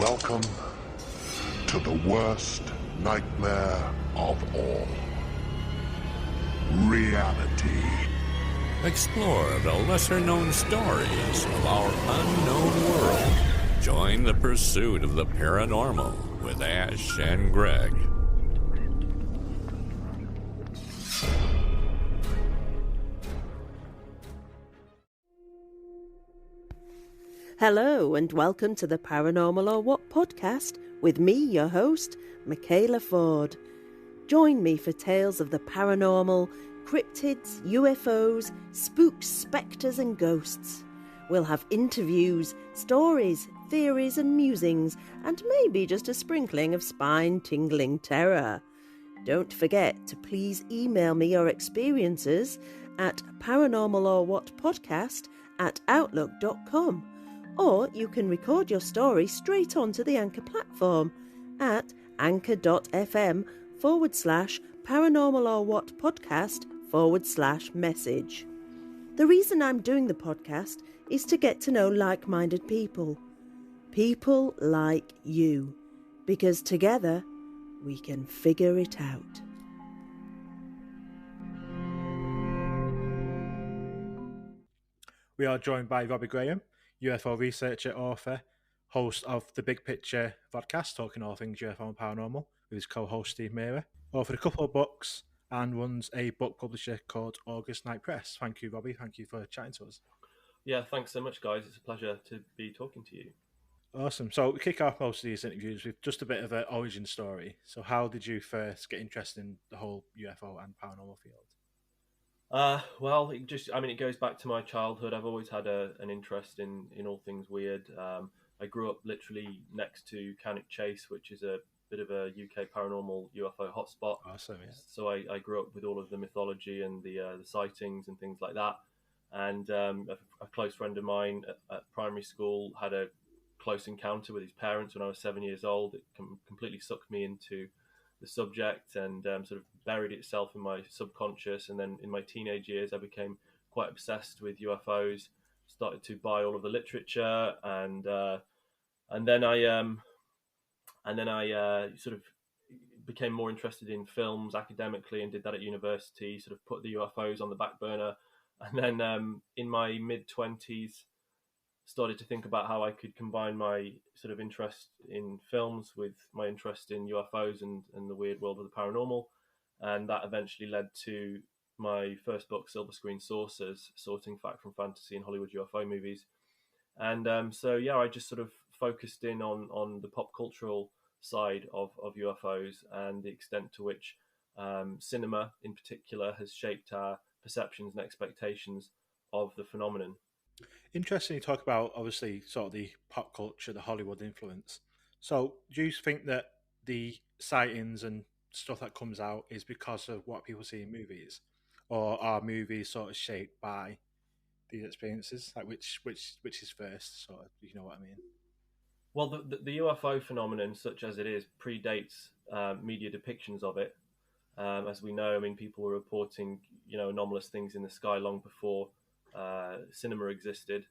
Welcome to the worst nightmare of all. Reality. Explore the lesser-known stories of our unknown world. Join the pursuit of the paranormal with Ash and Greg. Hello and welcome to the Paranormal or What podcast with me, your host, Michaela Ford. Join me for tales of the paranormal, cryptids, UFOs, spooks, spectres and ghosts. We'll have interviews, stories, theories and musings, and maybe just a sprinkling of spine-tingling terror. Don't forget to please email me your experiences at paranormalorwhatpodcast@outlook.com. Or you can record your story straight onto the Anchor platform at anchor.fm/paranormalorwhatpodcast/message. The reason I'm doing the podcast is to get to know like-minded people. People like you. Because together we can figure it out. We are joined by Robbie Graham, UFO researcher, author, host of the Big Picture podcast, talking all things UFO and paranormal, with his co-host Steve Meara. Authored a couple of books and runs a book publisher called August Night Press. Thank you, Robbie. Thank you for chatting to us. Yeah, thanks so much, guys. It's a pleasure to be talking to you. Awesome. So we kick off most of these interviews with just a bit of an origin story. So how did you first get interested in the whole UFO and paranormal field? Well, it goes back to my childhood. I've always had an interest in all things weird. I grew up literally next to Cannock Chase, which is a bit of a UK paranormal UFO hotspot. Awesome, yeah. So I grew up with all of the mythology and the sightings and things like that. And a close friend of mine at primary school had a close encounter with his parents when I was 7 years old. It completely sucked me into the subject and sort of buried itself in my subconscious. And then in my teenage years, I became quite obsessed with UFOs. Started to buy all of the literature, and then I sort of became more interested in films academically and did that at university. Sort of put the UFOs on the back burner, and then in my mid-20s. Started to think about how I could combine my sort of interest in films with my interest in UFOs and the weird world of the paranormal. And that eventually led to my first book, Silver Screen Saucers, Sorting Fact from Fantasy and Hollywood UFO Movies. And I just sort of focused in on the pop cultural side of UFOs and the extent to which cinema in particular has shaped our perceptions and expectations of the phenomenon. Interesting you talk about, obviously, sort of the pop culture, the Hollywood influence. So do you think that the sightings and stuff that comes out is because of what people see in movies? Or are movies sort of shaped by these experiences? Like which is first, sort of, you know what I mean? Well, the UFO phenomenon, such as it is, predates media depictions of it. As we know, I mean, people were reporting, anomalous things in the sky long before cinema existed,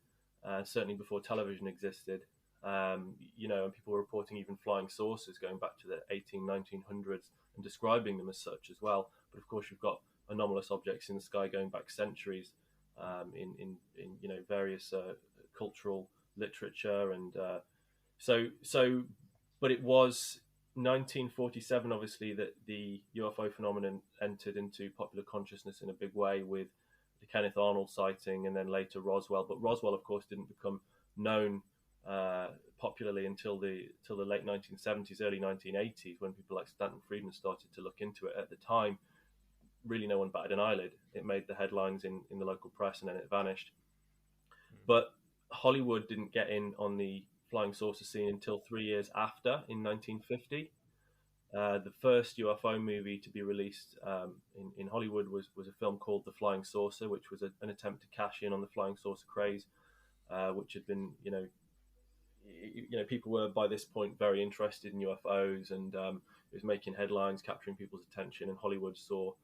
certainly before television existed. And people were reporting even flying saucers going back to the 1900s and describing them as such as well. But of course, you've got anomalous objects in the sky going back centuries in various cultural literature, and but it was 1947, obviously, that the UFO phenomenon entered into popular consciousness in a big way with the Kenneth Arnold sighting, and then later Roswell. But Roswell, of course, didn't become known popularly until the late 1970s, early 1980s, when people like Stanton Friedman started to look into it. At the time, really no one batted an eyelid. It made the headlines in the local press, and then it vanished. But Hollywood didn't get in on the flying saucer scene until 3 years after, in 1950. The first UFO movie to be released in Hollywood was a film called The Flying Saucer, which was an attempt to cash in on the flying saucer craze, which had been, people were by this point very interested in UFOs, and it was making headlines, capturing people's attention, and Hollywood saw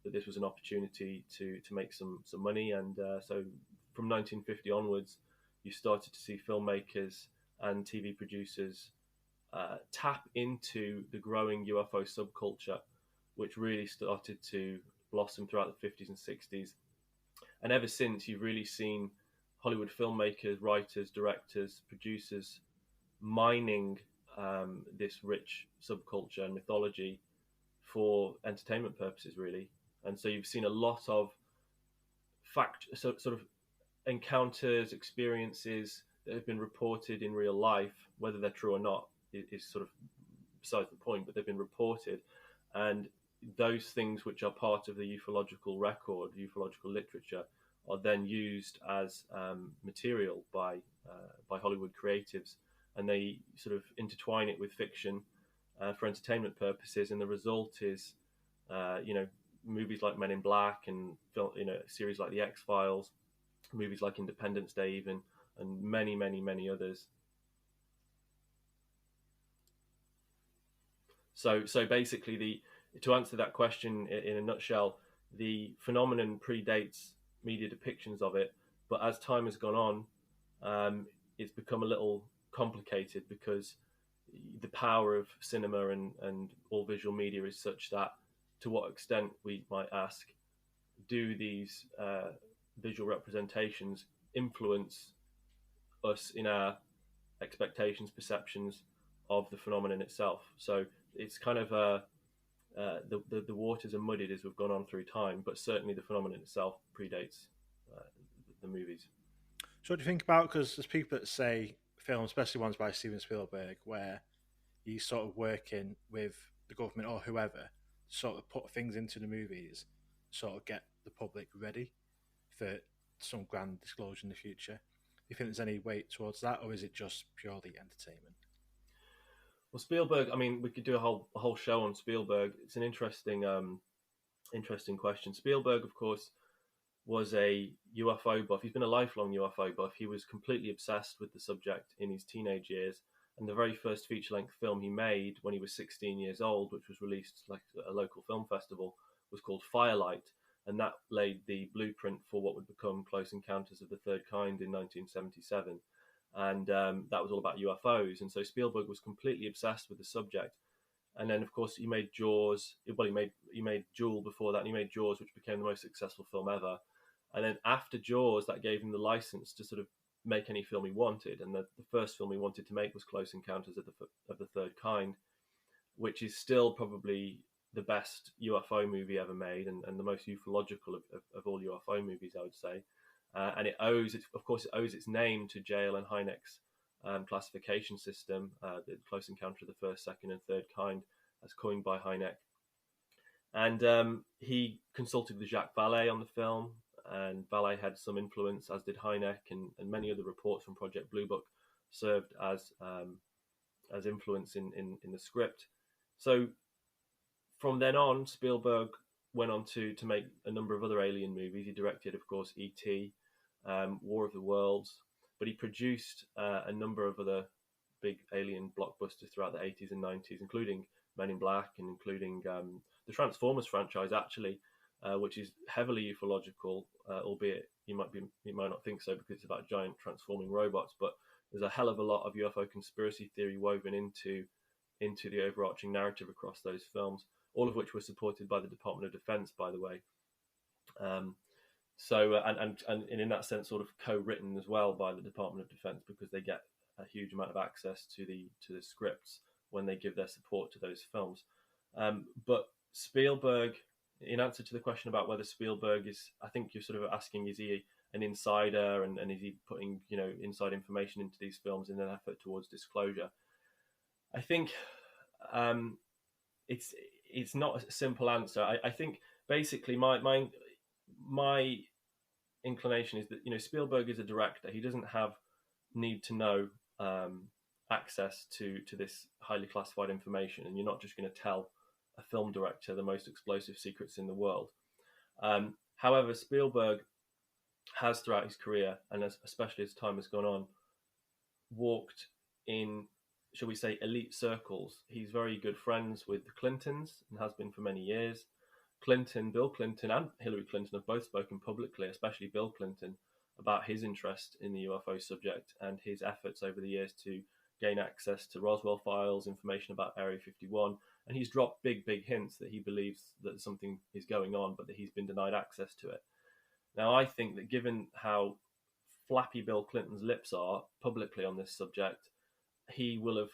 that this was an opportunity to make some money. And so from 1950 onwards, you started to see filmmakers and TV producers tap into the growing UFO subculture, which really started to blossom throughout the 50s and 60s. And ever since, you've really seen Hollywood filmmakers, writers, directors, producers mining this rich subculture and mythology for entertainment purposes, really. And so you've seen a lot of sort of encounters, experiences that have been reported in real life. Whether they're true or not is sort of besides the point, but they've been reported. And those things which are part of the ufological record, ufological literature, are then used as material by Hollywood creatives, and they sort of intertwine it with fiction for entertainment purposes. And the result is, movies like Men in Black, and series like The X-Files, movies like Independence Day, even, and many, many, many others. So basically, to answer that question in a nutshell, the phenomenon predates media depictions of it, but as time has gone on, it's become a little complicated, because the power of cinema and all visual media is such that, to what extent, we might ask, do these visual representations influence us in our expectations, perceptions of the phenomenon itself? So it's kind of the waters are muddied as we've gone on through time, but certainly the phenomenon itself predates the movies. So what do you think about, because there's people that say films, especially ones by Steven Spielberg, where he's sort of working with the government or whoever, sort of put things into the movies, sort of get the public ready for some grand disclosure in the future. Do you think there's any weight towards that, or is it just purely entertainment? Well, Spielberg, I mean, we could do a whole show on Spielberg. It's an interesting question. Spielberg, of course, was a UFO buff. He's been a lifelong UFO buff. He was completely obsessed with the subject in his teenage years. And the very first feature-length film he made when he was 16 years old, which was released like a local film festival, was called Firelight. And that laid the blueprint for what would become Close Encounters of the Third Kind in 1977. And that was all about UFOs. And so Spielberg was completely obsessed with the subject. And then, of course, he made Jaws. Well, he made Jewel before that, and he made Jaws, which became the most successful film ever. And then after Jaws, that gave him the license to sort of make any film he wanted. And the first film he wanted to make was Close Encounters of the Third Kind, which is still probably the best UFO movie ever made, and the most ufological of all UFO movies, I would say. And it owes its name to J.L. and Hynek's classification system, the Close Encounter of the First, Second, and Third Kind, as coined by Hynek. And he consulted with Jacques Vallée on the film, and Vallée had some influence, as did Hynek, and many other reports from Project Blue Book served as influence in the script. So from then on, Spielberg went on to make a number of other alien movies. He directed, of course, E.T., War of the Worlds, but he produced a number of other big alien blockbusters throughout the 80s and 90s, including Men in Black, and including the Transformers franchise, actually, which is heavily ufological, albeit you might not think so, because it's about giant transforming robots. But there's a hell of a lot of UFO conspiracy theory woven into the overarching narrative across those films, all of which were supported by the Department of Defense, by the way. And in that sense, sort of co-written as well by the Department of Defense, because they get a huge amount of access to the scripts when they give their support to those films. But Spielberg, in answer to the question about whether Spielberg is, I think you're sort of asking, is he an insider, and is he putting inside information into these films in an effort towards disclosure? I think it's not a simple answer. I think basically my inclination is that Spielberg is a director. He doesn't have need to know access to this highly classified information, and you're not just going to tell a film director the most explosive secrets in the world. However, Spielberg has, throughout his career, and especially as time has gone on, walked in, shall we say, elite circles. He's very good friends with the Clintons, and has been for many years. Bill Clinton and Hillary Clinton have both spoken publicly, especially Bill Clinton, about his interest in the UFO subject and his efforts over the years to gain access to Roswell files, information about Area 51, and he's dropped big hints that he believes that something is going on, but that he's been denied access to it. Now, I think that given how flappy Bill Clinton's lips are publicly on this subject, he will have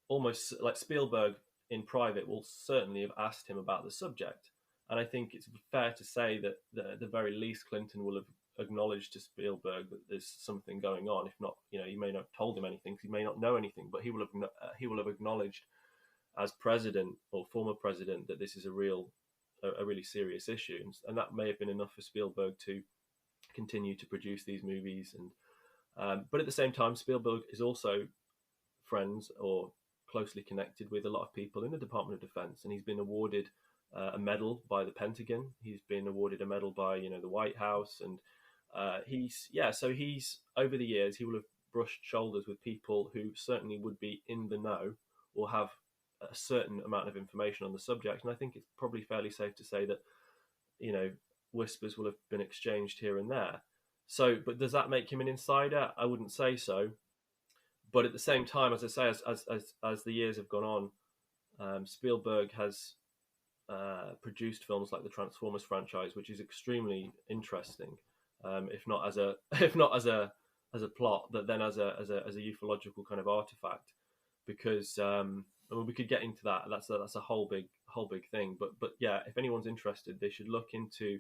almost, like Spielberg in private, will certainly have asked him about the subject. And I think it's fair to say that at the very least, Clinton will have acknowledged to Spielberg that there's something going on. If not, he may not have told him anything, he may not know anything, but he will have acknowledged as president or former president that this is a really serious issue, and that may have been enough for Spielberg to continue to produce these movies. And but at the same time, Spielberg is also friends or closely connected with a lot of people in the Department of Defense, and he's been awarded a medal by the Pentagon. He's been awarded a medal by the White House, and so he's over the years he will have brushed shoulders with people who certainly would be in the know or have a certain amount of information on the subject. And I think it's probably fairly safe to say that whispers will have been exchanged here and there. So, but does that make him an insider? I wouldn't say so. But at the same time, as I say, as the years have gone on, Spielberg has produced films like the Transformers franchise, which is extremely interesting, if not as a plot, but then as a ufological kind of artifact. Because we could get into that. That's a whole big thing. But yeah, if anyone's interested, they should look into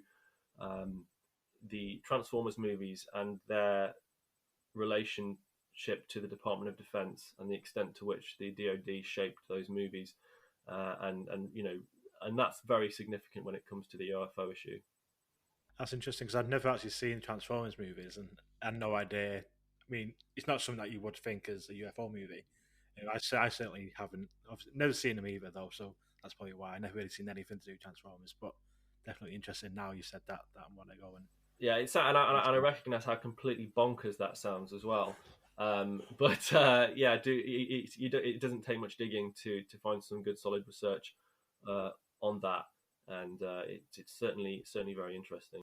the Transformers movies and their relationship to the Department of Defense and the extent to which the DoD shaped those movies, and that's very significant when it comes to the UFO issue. That's interesting because I'd never actually seen Transformers movies and had no idea. I mean, it's not something that you would think as a UFO movie. I certainly haven't. I've never seen them either, though, so that's probably why I never really seen anything to do with Transformers. But definitely interesting now you said that I want to go and. Yeah, I recognise how completely bonkers that sounds as well. It doesn't take much digging to find some good solid research on that, and it's certainly very interesting.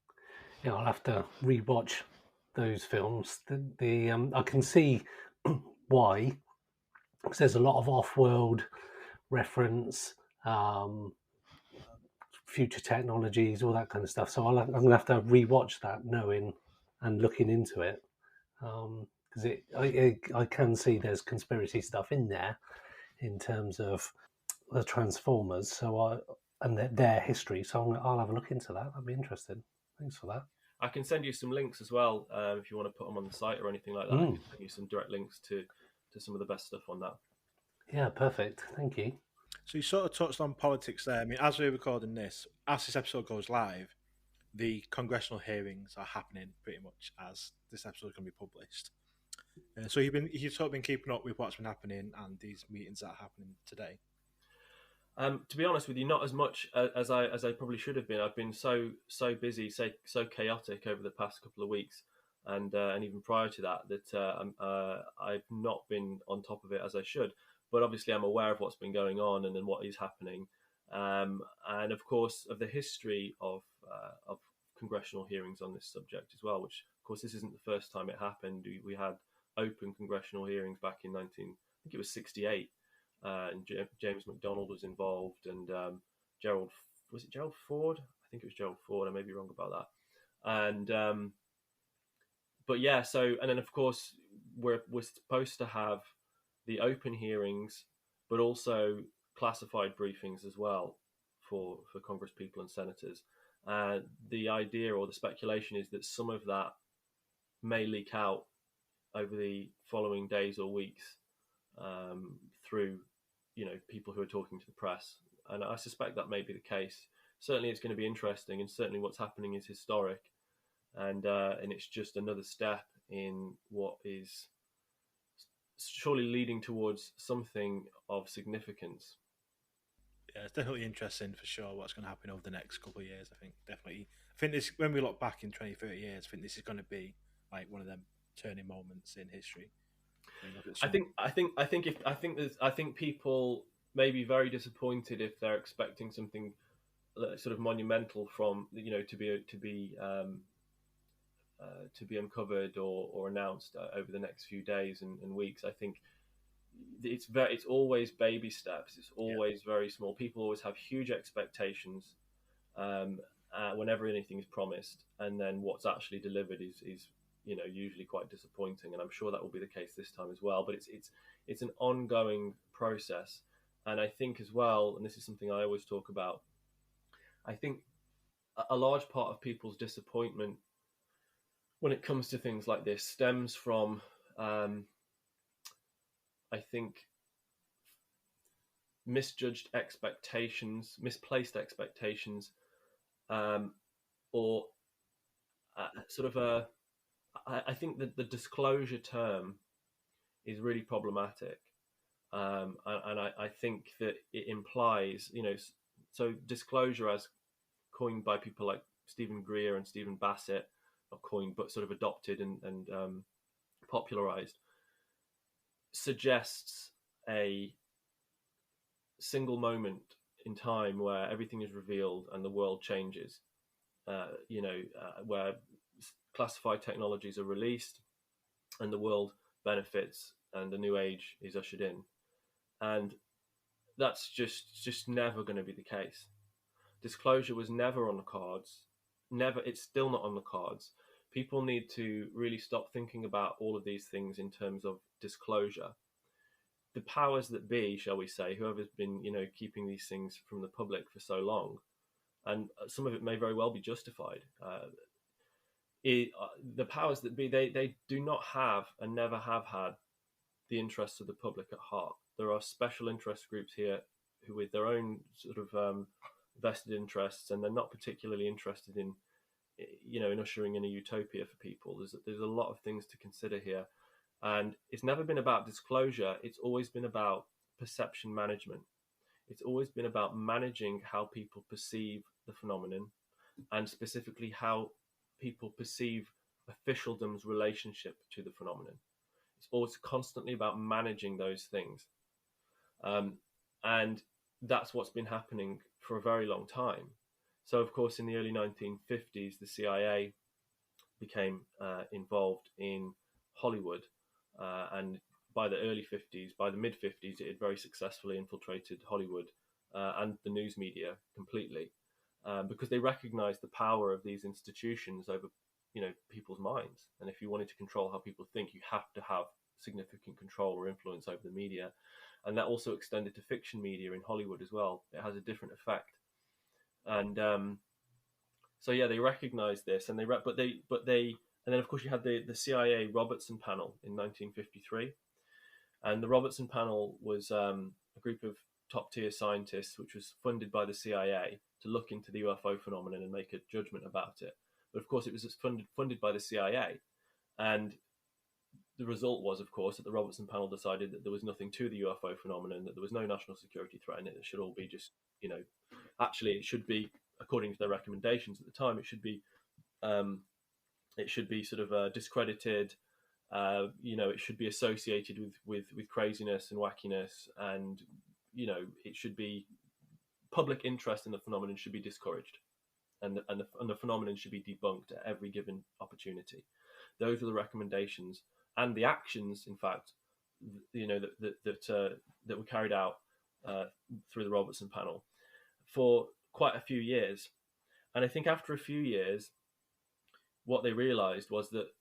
Yeah, I'll have to rewatch those films. I can see why, because there's a lot of off-world reference, future technologies, all that kind of stuff. So I'm going to have to rewatch that, knowing and looking into it, because I can see there's conspiracy stuff in there in terms of the Transformers. And their history. So I'll have a look into that. That'd be interesting. Thanks for that. I can send you some links as well if you want to put them on the site or anything like that. I can send you some direct links to some of the best stuff on that. Yeah, perfect. Thank you. So you sort of touched on politics there. I mean, as we're recording this, as this episode goes live, the congressional hearings are happening pretty much as this episode is going to be published. So you've sort of been keeping up with what's been happening and these meetings that are happening today. To be honest with you, not as much as I probably should have been. I've been so busy, so chaotic over the past couple of weeks, and even prior to that, I've not been on top of it as I should. But obviously, I'm aware of what's been going on and then what is happening, and of course of the history of congressional hearings on this subject as well. Which, of course, this isn't the first time it happened. We had open congressional hearings back in 1968. And James McDonald was involved, and Gerald Ford? I think it was Gerald Ford. I may be wrong about that. And but yeah, so and then of course we're supposed to have the open hearings, but also classified briefings as well for Congress people and senators. The idea or the speculation is that some of that may leak out over the following days or weeks through people who are talking to the press, and I suspect that may be the case. Certainly, it's going to be interesting, and certainly what's happening is historic, and it's just another step in what is surely leading towards something of significance. Yeah, it's definitely interesting for sure what's going to happen over the next couple of years. I think this, when we look back in 20, 30 years, I think this is going to be like one of them turning moments in history. I think people may be very disappointed if they're expecting something sort of monumental from to be uncovered or announced over the next few days and weeks. I think it's always baby steps. It's always very small. People always have huge expectations whenever anything is promised, and then what's actually delivered is usually quite disappointing. And I'm sure that will be the case this time as well. But it's an ongoing process, and I think as well, and this is something I always talk about, I think a large part of people's disappointment when it comes to things like this stems from, I think, misjudged expectations, misplaced expectations, or sort of I think that the disclosure term is really problematic. And I think that it implies, so disclosure, as coined by people like Stephen Greer and Stephen Bassett, not coined, but sort of adopted and popularized, suggests a single moment in time where everything is revealed and the world changes, where classified technologies are released and the world benefits and a new age is ushered in. And that's just never going to be the case. Disclosure was never on the cards. It's still not on the cards. People need to really stop thinking about all of these things in terms of disclosure. The powers that be, shall we say, whoever's been, keeping these things from the public for so long, and some of it may very well be justified. The powers that be, they do not have and never have had the interests of the public at heart. There are special interest groups here who, with their own sort of vested interests, and they're not particularly interested in, in ushering in a utopia for people. There's a lot of things to consider here, and it's never been about disclosure. It's always been about perception management. It's always been about managing how people perceive the phenomenon, and specifically how people perceive officialdom's relationship to the phenomenon. It's always constantly about managing those things. And that's what's been happening for a very long time. So, of course, in the early 1950s, the CIA became involved in Hollywood. And by the early 50s, by the mid 50s, it had very successfully infiltrated Hollywood and the news media completely, because they recognized the power of these institutions over, people's minds. And if you wanted to control how people think, you have to have significant control or influence over the media. And that also extended to fiction media in Hollywood as well. It has a different effect. And they recognized this, and and then of course you had the CIA Robertson panel in 1953, and the Robertson panel was a group of top tier scientists, which was funded by the CIA to look into the UFO phenomenon and make a judgment about it. But of course, it was funded by the CIA, and the result was, of course, that the Robertson panel decided that there was nothing to the UFO phenomenon, that there was no national security threat, and it should all be just, actually, it should be, according to their recommendations at the time, it should be sort of discredited. It should be associated with craziness and wackiness, and it should be, public interest in the phenomenon should be discouraged, and the phenomenon should be debunked at every given opportunity. Those were the recommendations. And the actions, in fact, that were carried out through the Robertson panel for quite a few years. And I think after a few years, what they realized was that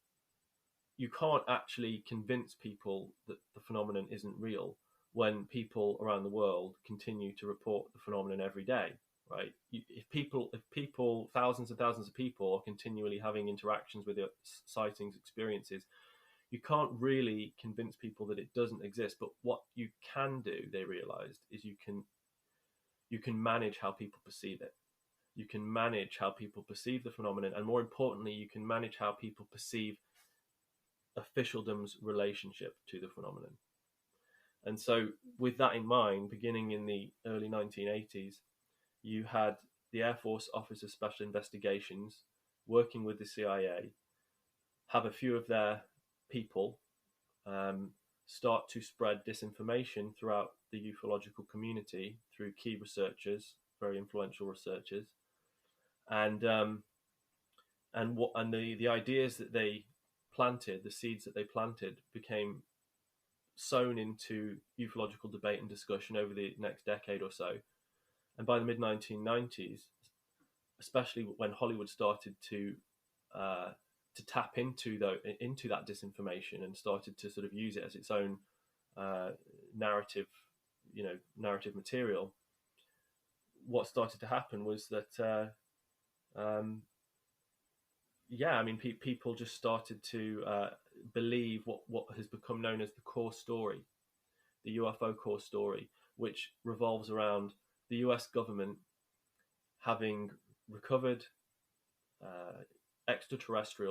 you can't actually convince people that the phenomenon isn't real when people around the world continue to report the phenomenon every day, right? If people, thousands and thousands of people are continually having interactions with it, sightings, experiences, you can't really convince people that it doesn't exist. But what you can do, they realized, is you can manage how people perceive it. You can manage how people perceive the phenomenon, and more importantly, you can manage how people perceive officialdom's relationship to the phenomenon. And so with that in mind, beginning in the early 1980s, you had the Air Force Office of Special Investigations working with the CIA, have a few of their people start to spread disinformation throughout the ufological community through key researchers, very influential researchers, and the ideas that they planted, the seeds that they planted, became sown into ufological debate and discussion over the next decade or so. And by the mid 1990s, especially when Hollywood started to tap into that disinformation and started to sort of use it as its own narrative material, what started to happen was that people just started to believe what has become known as the core story, the UFO core story, which revolves around the US government having recovered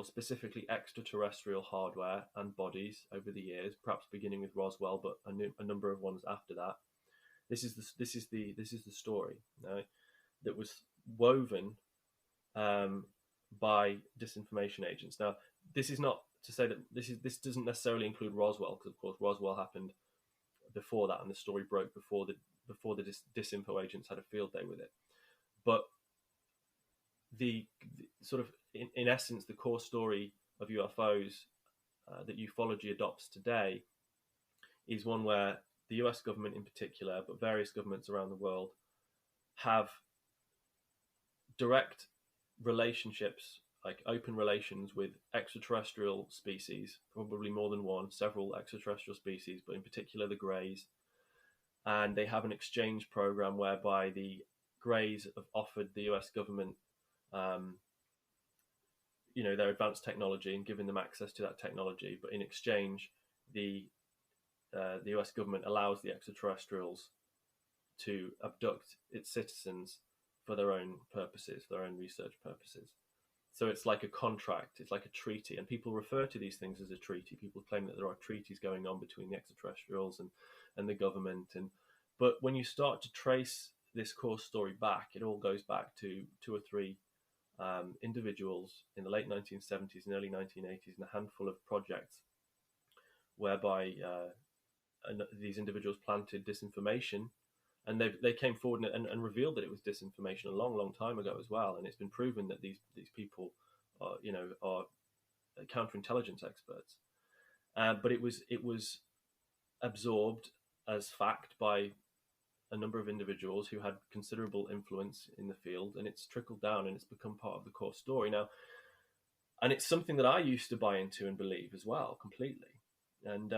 specifically extraterrestrial hardware and bodies over the years, perhaps beginning with Roswell, but a number of ones after that. This is the story, right, that was woven by disinformation agents. Now, this is not to say that this doesn't necessarily include Roswell, because of course Roswell happened before that, and the story broke before the disinfo agents had a field day with it. But the sort of in essence, the core story of UFOs that ufology adopts today is one where the US government in particular, but various governments around the world, have direct relationships, like open relations with extraterrestrial species, probably more than one, several extraterrestrial species, but in particular the Greys. And they have an exchange program whereby the Greys have offered the US government their advanced technology and given them access to that technology, but in exchange, the US government allows the extraterrestrials to abduct its citizens for their own purposes, their own research purposes. So it's like a contract, it's like a treaty, and people refer to these things as a treaty. People claim that there are treaties going on between the extraterrestrials and the government. But when you start to trace this core story back, it all goes back to two or three individuals in the late 1970s and early 1980s, and a handful of projects whereby these individuals planted disinformation, and they came forward and revealed that it was disinformation a long time ago as well. And it's been proven that these people are counterintelligence experts, but it was absorbed as fact by a number of individuals who had considerable influence in the field, and it's trickled down and it's become part of the core story now. And it's something that I used to buy into and believe as well, completely. And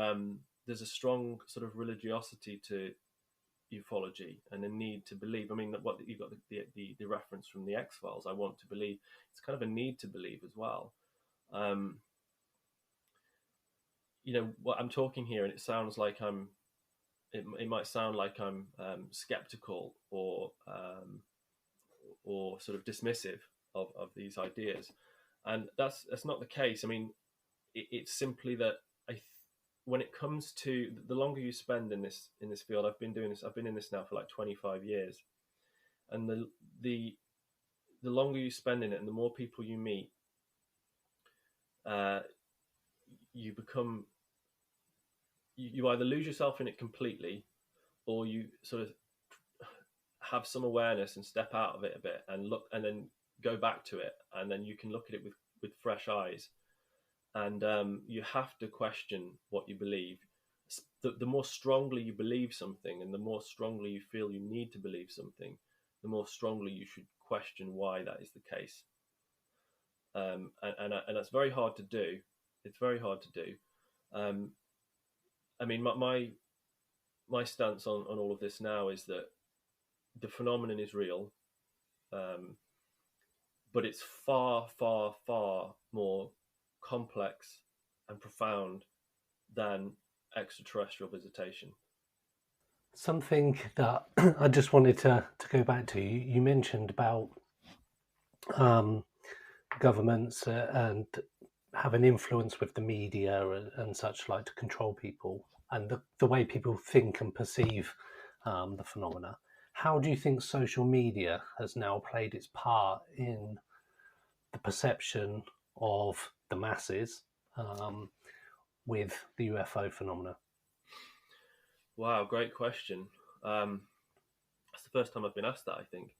there's a strong sort of religiosity to ufology and a need to believe. I mean, what you've got the reference from the X-Files, I want to believe. It's kind of a need to believe as well. What I'm talking here, and it sounds like it might sound like I'm skeptical or sort of dismissive of these ideas, and that's not the case. I mean, it's simply that when it comes to the longer you spend in this field, I've been in this now for like 25 years, and the longer you spend in it, and the more people you meet, you either lose yourself in it completely, or you sort of have some awareness and step out of it a bit and look, and then go back to it, and then you can look at it with fresh eyes. And you have to question what you believe. The more strongly you believe something, and the more strongly you feel you need to believe something, the more strongly you should question why that is the case. And that's very hard to do. It's very hard to do. I mean, my stance on all of this now is that the phenomenon is real, but it's far, far, far more complex and profound than extraterrestrial visitation. Something that I just wanted to go back to, you mentioned about governments and have an influence with the media and such like to control people and the way people think and perceive the phenomena. How do you think social media has now played its part in the perception of the masses with the UFO phenomena? Wow, great question. That's the first time I've been asked that, I think.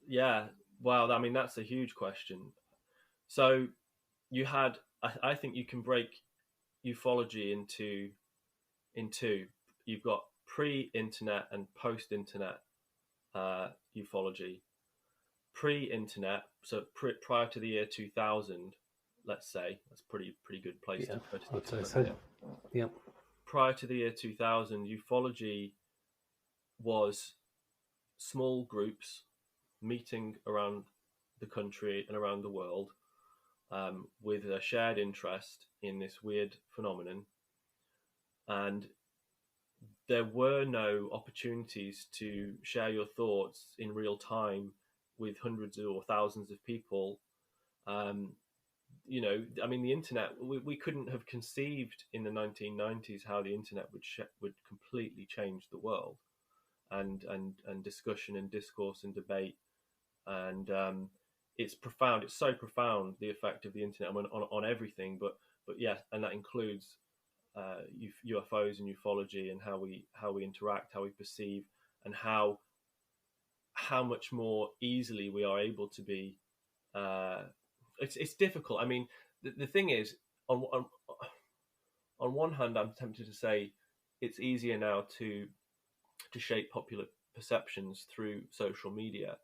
Yeah, wow, I mean, that's a huge question. So you had, I think you can break ufology into in two. You've got pre-internet and post-internet ufology. Pre-internet, so prior to the year 2000, let's say, that's pretty good place to put it. I'd say so. Yeah. Prior to the year 2000, ufology was small groups meeting around the country and around the world with a shared interest in this weird phenomenon. And there were no opportunities to share your thoughts in real time with hundreds or thousands of people. The internet, we couldn't have conceived in the 1990s how the internet would completely change the world, and discussion and discourse and debate. And it's profound. It's so profound, the effect of the internet on everything. But yeah, and that includes UFOs and ufology, and how we interact, how we perceive, and how much more easily we are able to be. It's difficult. I mean, the thing is, on one hand, I'm tempted to say it's easier now to shape popular perceptions through social media,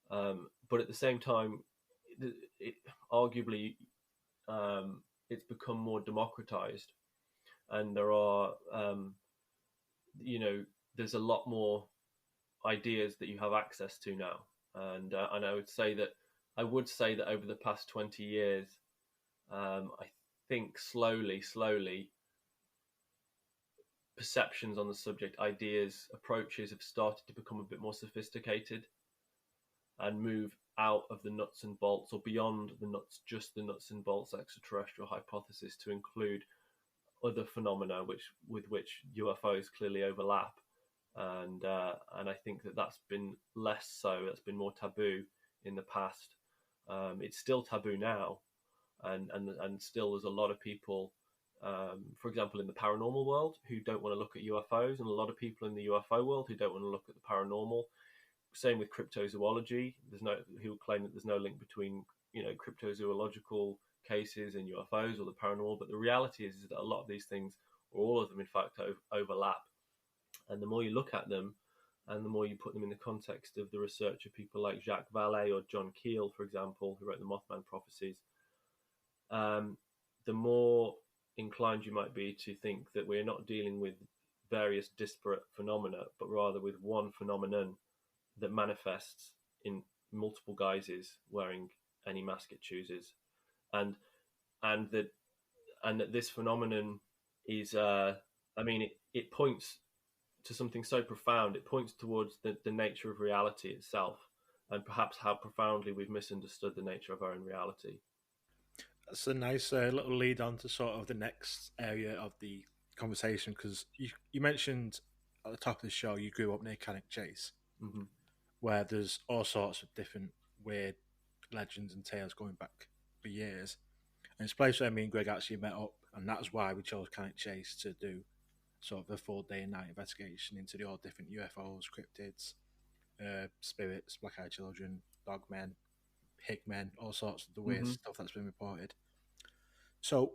but at the same time, arguably, it's become more democratized, and there are, there's a lot more ideas that you have access to now, and I would say that over the past 20 years, I think slowly, perceptions on the subject, ideas, approaches have started to become a bit more sophisticated and move out of the nuts and bolts, or beyond just the nuts and bolts extraterrestrial hypothesis, to include other phenomena with which UFOs clearly overlap. And I think that's been less so. That's been more taboo in the past. It's still taboo now, and still there's a lot of people, for example, in the paranormal world, who don't want to look at UFOs, and a lot of people in the UFO world who don't want to look at the paranormal. Same with cryptozoology. Who claim that there's no link between cryptozoological cases and UFOs or the paranormal, but the reality is that a lot of these things, or all of them, in fact, overlap. And the more you look at them, and the more you put them in the context of the research of people like Jacques Vallée or John Keel, for example, who wrote the Mothman Prophecies, the more inclined you might be to think that we're not dealing with various disparate phenomena, but rather with one phenomenon that manifests in multiple guises, wearing any mask it chooses, and that this phenomenon is, it points to something so profound. It points towards the nature of reality itself, and perhaps how profoundly we've misunderstood the nature of our own reality. That's a nice little lead on to sort of the next area of the conversation, because you mentioned at the top of the show you grew up near Cannock Chase, mm-hmm. where there's all sorts of different weird legends and tales going back for years. And it's a place where me and Greg actually met up, and that's why we chose Cannock Chase to do sort of a full day and night investigation into the all different UFOs, cryptids, spirits, black-eyed children, dogmen, hickmen, all sorts of the weird stuff that's been reported. So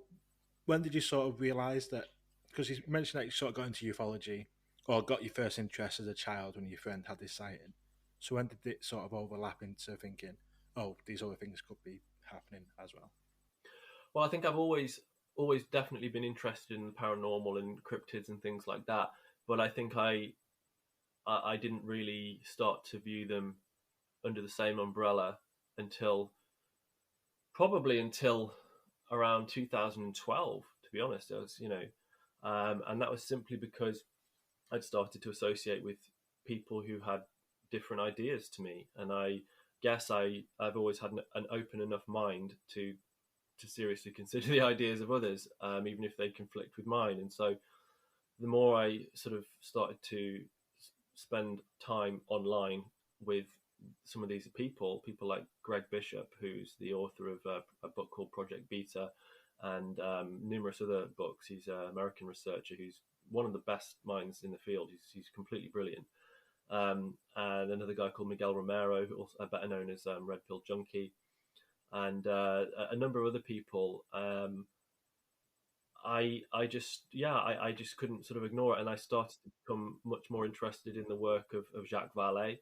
when did you sort of realise that, because you mentioned that you sort of got into ufology, or got your first interest as a child when your friend had this sighting. So when did it sort of overlap into thinking, oh, these other things could be happening as well? Well, I think I've always definitely been interested in the paranormal and cryptids and things like that, but I think I didn't really start to view them under the same umbrella until around 2012, to be honest. I was, and that was simply because I'd started to associate with people who had different ideas to me, and I guess I've always had an open enough mind to seriously consider the ideas of others, even if they conflict with mine. And so the more I sort of started to spend time online with some of these people like Greg Bishop, who's the author of a book called Project Beta, and numerous other books. He's an American researcher who's one of the best minds in the field. He's completely brilliant. And another guy called Miguel Romero, also better known as Red Pill Junkie, and a number of other people. I just I just couldn't sort of ignore it, and I started to become much more interested in the work of Jacques Vallée.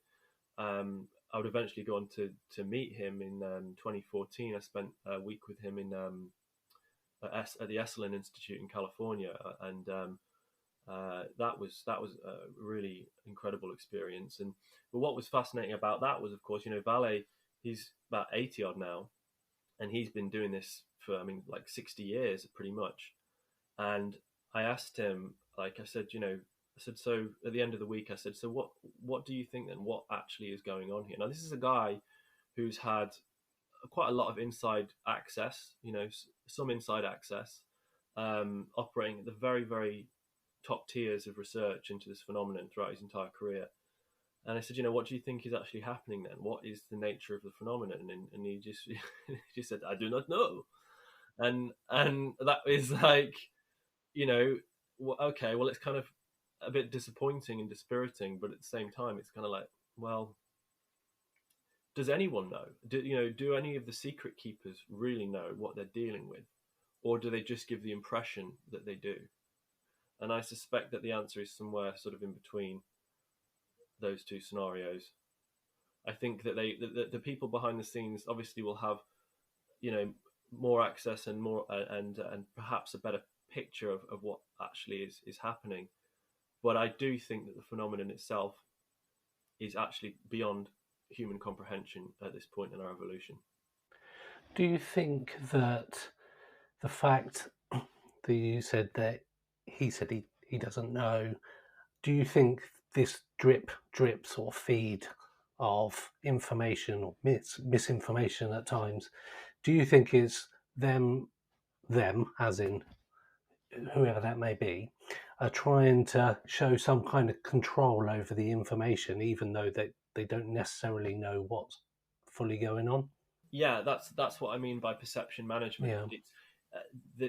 I would eventually go on to meet him in 2014. I spent a week with him in at the Esalen Institute in California, and that was a really incredible experience. And but what was fascinating about that was, of course, Vallée, he's about 80 odd now, and he's been doing this for, I mean, like 60 years pretty much. And I asked him, like I said, so at the end of the week, I said, so what do you think then? What actually is going on here? Now, this is a guy who's had quite a lot of inside access, some inside access, operating at the very, very top tiers of research into this phenomenon throughout his entire career. And I said, what do you think is actually happening then? What is the nature of the phenomenon? And he just he just said, I do not know. And that is like, okay, well, it's kind of a bit disappointing and dispiriting, but at the same time, it's kind of like, well, does anyone know? Do any of the secret keepers really know what they're dealing with, or do they just give the impression that they do? And I suspect that the answer is somewhere sort of in between those two scenarios. I think that the people behind the scenes obviously will have, more access and more and perhaps a better picture of what actually is happening. But I do think that the phenomenon itself is actually beyond human comprehension at this point in our evolution. Do you think that the fact that you said that he said he doesn't know, do you think this drip sort of feed of information or misinformation at times, do you think is them as in whoever that may be, are trying to show some kind of control over the information, even though they don't necessarily know what's fully going on? Yeah, that's what I mean by perception management. Yeah. It's,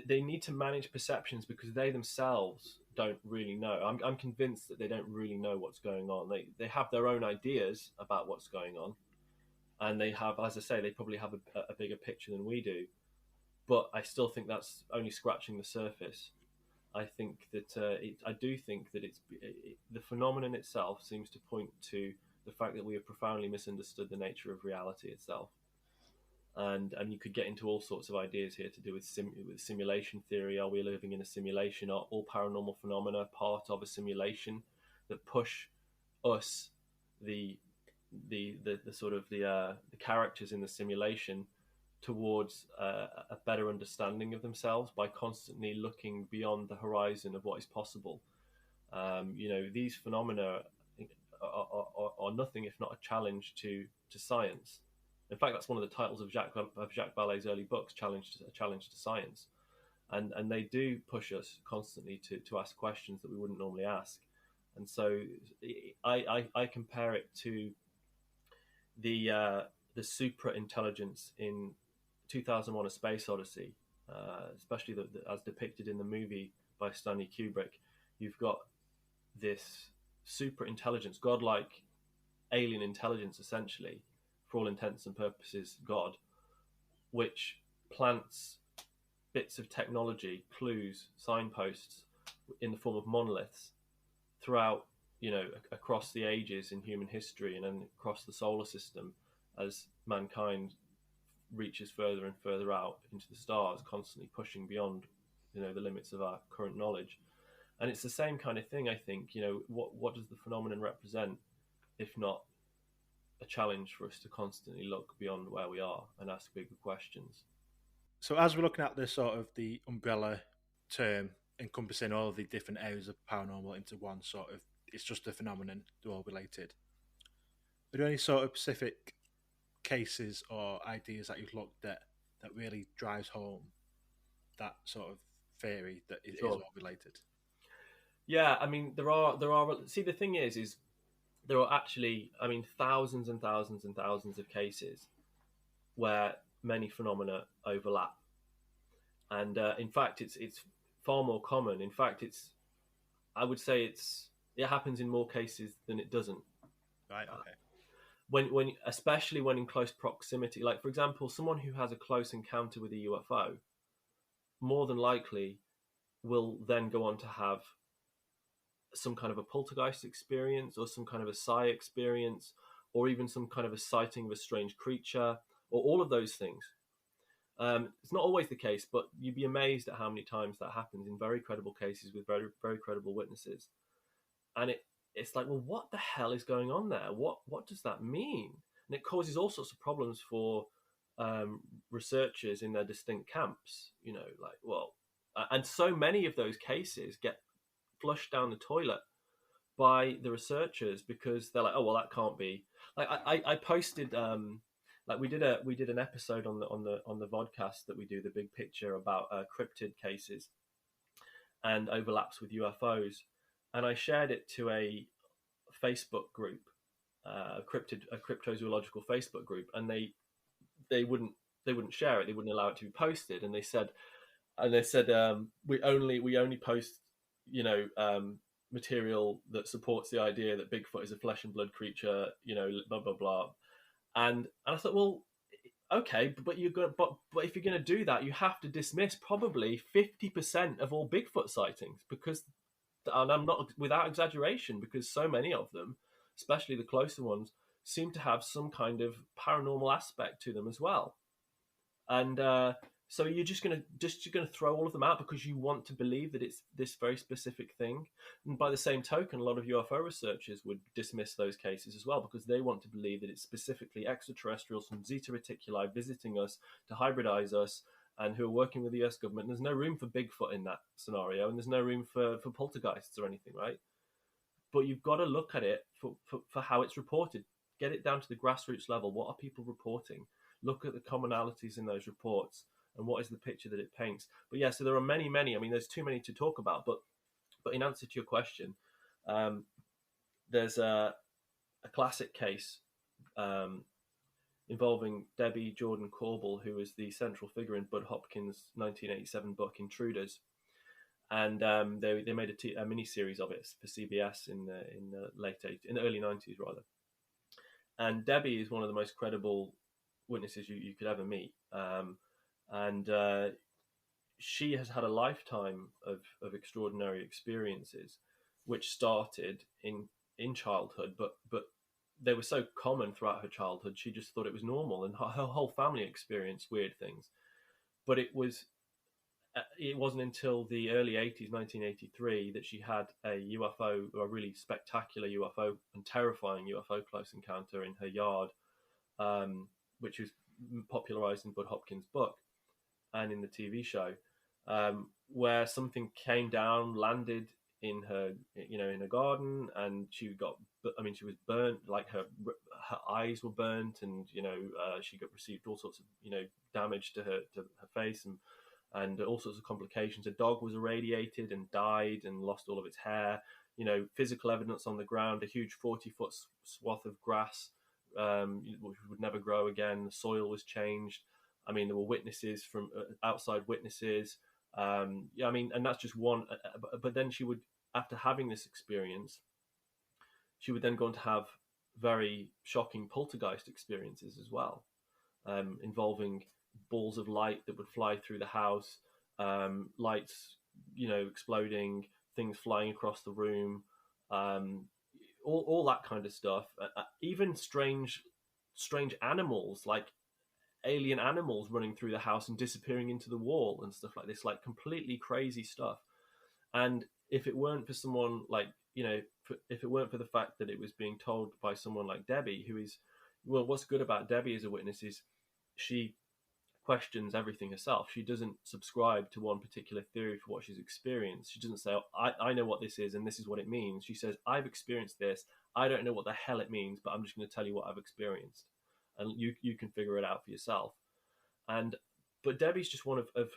they need to manage perceptions because they themselves don't really know. I'm convinced that they don't really know what's going on. They have their own ideas about what's going on, and they have, as I say, they probably have a bigger picture than we do. But I still think that's only scratching the surface. I think that I do think that the phenomenon itself seems to point to the fact that we have profoundly misunderstood the nature of reality itself. And you could get into all sorts of ideas here to do with simulation theory. Are we living in a simulation? Are all paranormal phenomena part of a simulation that push us, the sort of the characters in the simulation, towards a better understanding of themselves by constantly looking beyond the horizon of what is possible? These phenomena are nothing if not a challenge to science. In fact, that's one of the titles of Jacques Vallée's early books, Challenge to Science. And they do push us constantly to ask questions that we wouldn't normally ask. And so I compare it to the supra intelligence in 2001: A Space Odyssey, especially as depicted in the movie by Stanley Kubrick. You've got this super intelligence, godlike alien intelligence, essentially, for all intents and purposes, God, which plants bits of technology, clues, signposts in the form of monoliths throughout, across the ages in human history and then across the solar system as mankind reaches further and further out into the stars, constantly pushing beyond, the limits of our current knowledge. And it's the same kind of thing, I think. What does the phenomenon represent, if not a challenge for us to constantly look beyond where we are and ask bigger questions? So as we're looking at the sort of the umbrella term encompassing all of the different areas of paranormal into one sort of, it's just a phenomenon, they're all related. Are there any sort of specific cases or ideas that you've looked at that really drives home that sort of theory that it Sure. is all related? Yeah, I mean, there are. See, the thing is there are actually, I mean, thousands and thousands and thousands of cases where many phenomena overlap, and in fact, it's far more common. In fact, I would say it happens in more cases than it doesn't. Right. Okay. When especially when in close proximity, like for example, someone who has a close encounter with a UFO, more than likely will then go on to have some kind of a poltergeist experience, or some kind of a psi experience, or even some kind of a sighting of a strange creature, or all of those things. It's not always the case, but you'd be amazed at how many times that happens in very credible cases with very, very credible witnesses. And it's like, well, what the hell is going on there? What does that mean? And it causes all sorts of problems for researchers in their distinct camps. And so many of those cases get flushed down the toilet by the researchers because they're like, oh well, that can't be. Like I posted like we did an episode on the vodcast that we do, the big picture about cryptid cases and overlaps with UFOs, and I shared it to a Facebook group, a cryptozoological Facebook group, and they wouldn't share it, they wouldn't allow it to be posted, and they said we only post material that supports the idea that Bigfoot is a flesh and blood creature, blah blah blah. And I thought, well, okay, but if you're going to do that, you have to dismiss probably 50% of all Bigfoot sightings, because, and I'm not without exaggeration, because so many of them, especially the closer ones, seem to have some kind of paranormal aspect to them as well. And so you're just gonna throw all of them out because you want to believe that it's this very specific thing. And by the same token, a lot of UFO researchers would dismiss those cases as well because they want to believe that it's specifically extraterrestrials from Zeta Reticuli visiting us to hybridize us and who are working with the US government. And there's no room for Bigfoot in that scenario, and there's no room for poltergeists or anything, right? But you've got to look at it for how it's reported. Get it down to the grassroots level. What are people reporting? Look at the commonalities in those reports. And what is the picture that it paints? But yeah, so there are many. I mean, there's too many to talk about. But in answer to your question, there's a classic case involving Debbie Jordan Corbell, who was the central figure in Bud Hopkins' 1987 book Intruders, and they made a mini series of it for CBS in the early 90s rather. And Debbie is one of the most credible witnesses you could ever meet. And she has had a lifetime of extraordinary experiences, which started in childhood, but they were so common throughout her childhood, she just thought it was normal, and her whole family experienced weird things. But it wasn't until the early 80s, 1983, that she had a UFO, or a really spectacular UFO and terrifying UFO close encounter in her yard, which was popularized in Bud Hopkins' book and in the TV show, where something came down, landed in her, in her garden, and she was burnt, like her eyes were burnt, and she received all sorts of damage to her face, and all sorts of complications. A dog was irradiated and died and lost all of its hair. Physical evidence on the ground, a huge 40-foot swath of grass, which would never grow again. The soil was changed. I mean, there were witnesses from outside witnesses. And that's just one. But then she would, after having this experience, she would then go on to have very shocking poltergeist experiences as well, involving balls of light that would fly through the house, lights, exploding, things flying across the room, all that kind of stuff. Even strange animals, like alien animals running through the house and disappearing into the wall and stuff like this, like completely crazy stuff. And if it weren't for someone like, if it weren't for the fact that it was being told by someone like Debbie, what's good about Debbie as a witness is she questions everything herself. She doesn't subscribe to one particular theory for what she's experienced. She doesn't say, I know what this is and this is what it means. She says, I've experienced this. I don't know what the hell it means, but I'm just going to tell you what I've experienced. And you can figure it out for yourself. But Debbie's just one of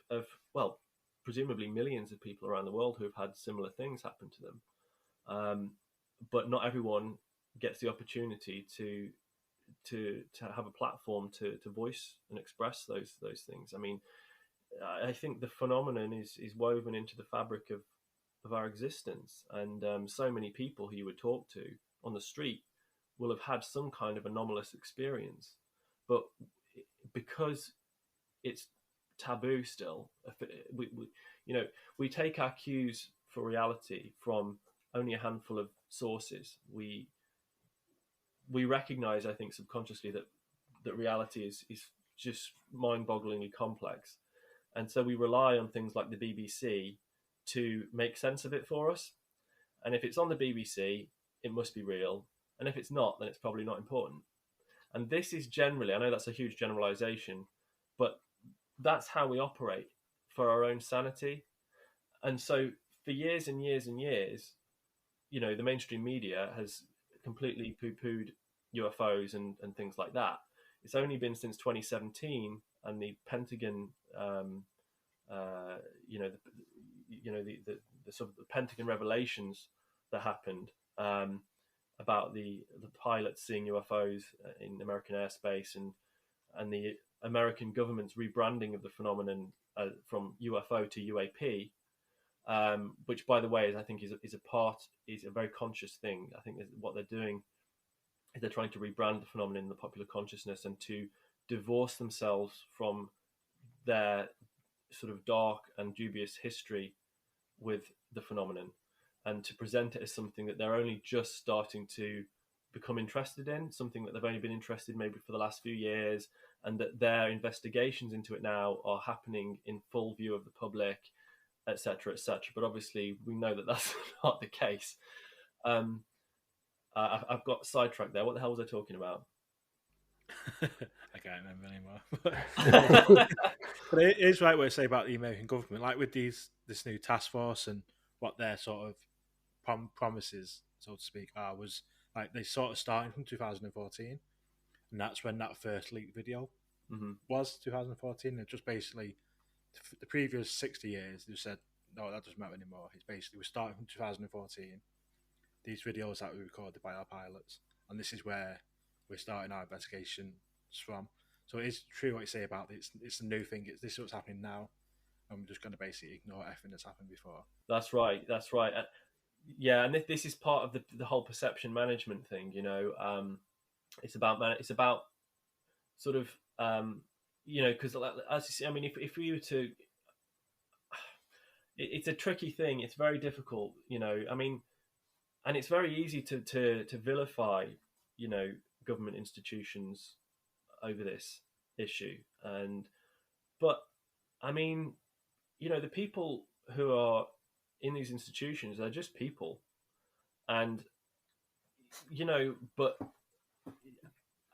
presumably millions of people around the world who have had similar things happen to them. But not everyone gets the opportunity to have a platform to voice and express those things. I mean, I think the phenomenon is woven into the fabric of our existence, and so many people who you would talk to on the street will have had some kind of anomalous experience, but because it's taboo still. We take our cues for reality from only a handful of sources. We recognize, I think, subconsciously that reality is just mind-bogglingly complex, and so we rely on things like the BBC to make sense of it for us. And if it's on the BBC, it must be real, and if it's not, then it's probably not important. And this is generally, I know that's a huge generalization, but that's how we operate for our own sanity. And so for years and years and years, the mainstream media has completely poo-pooed UFOs and things like that. It's only been since 2017 and the Pentagon, the sort of the Pentagon revelations that happened about the pilots seeing UFOs in American airspace, and the American government's rebranding of the phenomenon from UFO to UAP, which, by the way, I think is a very conscious thing. I think what they're doing is they're trying to rebrand the phenomenon in the popular consciousness and to divorce themselves from their sort of dark and dubious history with the phenomenon, and to present it as something that they're only just starting to become interested in, something that they've only been interested in maybe for the last few years, and that their investigations into it now are happening in full view of the public, etc., etc. But obviously, we know that that's not the case. I've got sidetracked there. What the hell was I talking about? I can't remember anymore. But it is right what you say about the American government, like with this new task force and what their sort of promises, so to speak, was like they sort of starting from 2014, and that's when that first leaked video was 2014. And just basically the previous 60 years, they said no, that doesn't matter anymore. It's basically we're starting from 2014. These videos that were recorded by our pilots, and this is where we're starting our investigations from. So it is true what you say about it. It's a new thing. This is what's happening now, and we're just going to basically ignore everything that's happened before. That's right. Yeah, and this is part of the whole perception management thing. It's about sort of because as you see, I mean, if we were to, it's a tricky thing. It's very difficult. I mean, and it's very easy to vilify, government institutions over this issue. But I mean, the people who are in these institutions, they're just people. And, but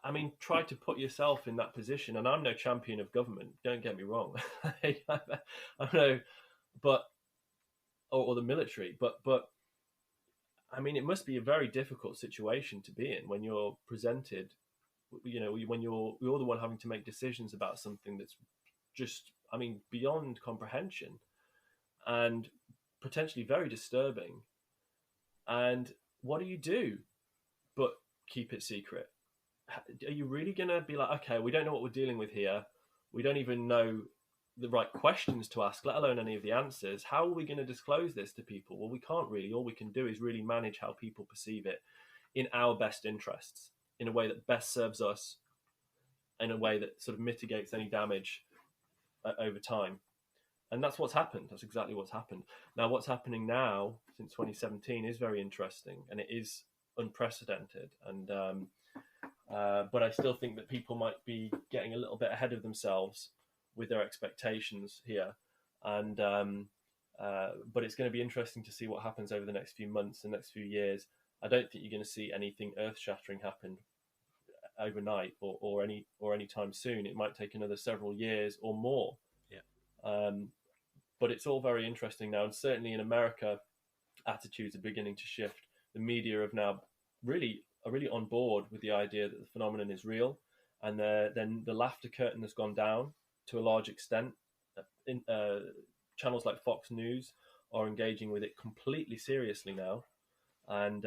I mean, try to put yourself in that position. And I'm no champion of government, don't get me wrong. I know, but, or the military, but I mean, it must be a very difficult situation to be in when you're presented, when you're the one having to make decisions about something that's just, I mean, beyond comprehension and potentially very disturbing. And what do you do but keep it secret? Are you really going to be like, okay, we don't know what we're dealing with here. We don't even know the right questions to ask, let alone any of the answers. How are we going to disclose this to people? Well, we can't really. All we can do is really manage how people perceive it in our best interests, in a way that best serves us, in a way that sort of mitigates any damage over time. And that's what's happened. That's exactly what's happened. Now, what's happening now since 2017 is very interesting, and it is unprecedented. And but I still think that people might be getting a little bit ahead of themselves with their expectations here. And but it's going to be interesting to see what happens over the next few months, the next few years. I don't think you're going to see anything earth-shattering happen overnight or any time soon. It might take another several years or more. Yeah. But it's all very interesting now, and certainly in America, attitudes are beginning to shift. The media are now really on board with the idea that the phenomenon is real, and then the laughter curtain has gone down to a large extent. Channels like Fox News are engaging with it completely seriously now, and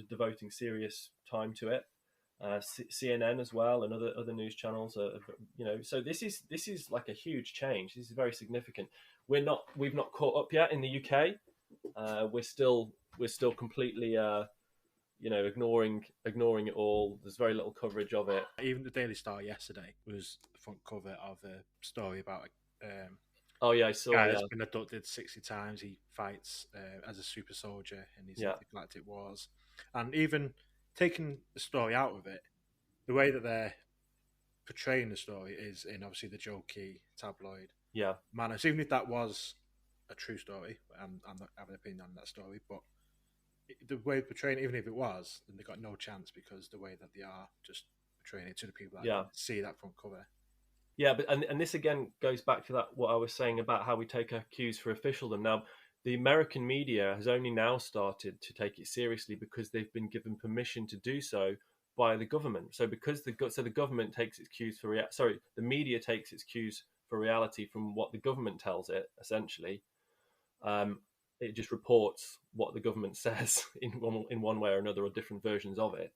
devoting serious time to it. CNN as well, and other news channels are, so this is like a huge change. This is very significant. We've not caught up yet in the UK. We're still completely ignoring it all. There's very little coverage of it. Even the Daily Star yesterday was the front cover of a story about Oh yeah, I saw. Guy Yeah, that's been abducted 60 times. He fights as a super soldier in these yeah, intergalactic wars. And even taking the story out of it, the way that they're portraying the story is in obviously the jokey tabloid yeah. manner. So even if that was a true story, I'm not having an opinion on that story, but the way they're portraying it, even if it was, then they got no chance because the way that they are just portraying it to the people that Yeah. can see that front cover. Yeah, but and this again goes back to that what I was saying about how we take our cues for officialdom. Now, the American media has only now started to take it seriously because they've been given permission to do so by the government. So because the government takes its cues for the media takes its cues for reality from what the government tells it. Essentially, it just reports what the government says in one way or another, or different versions of it.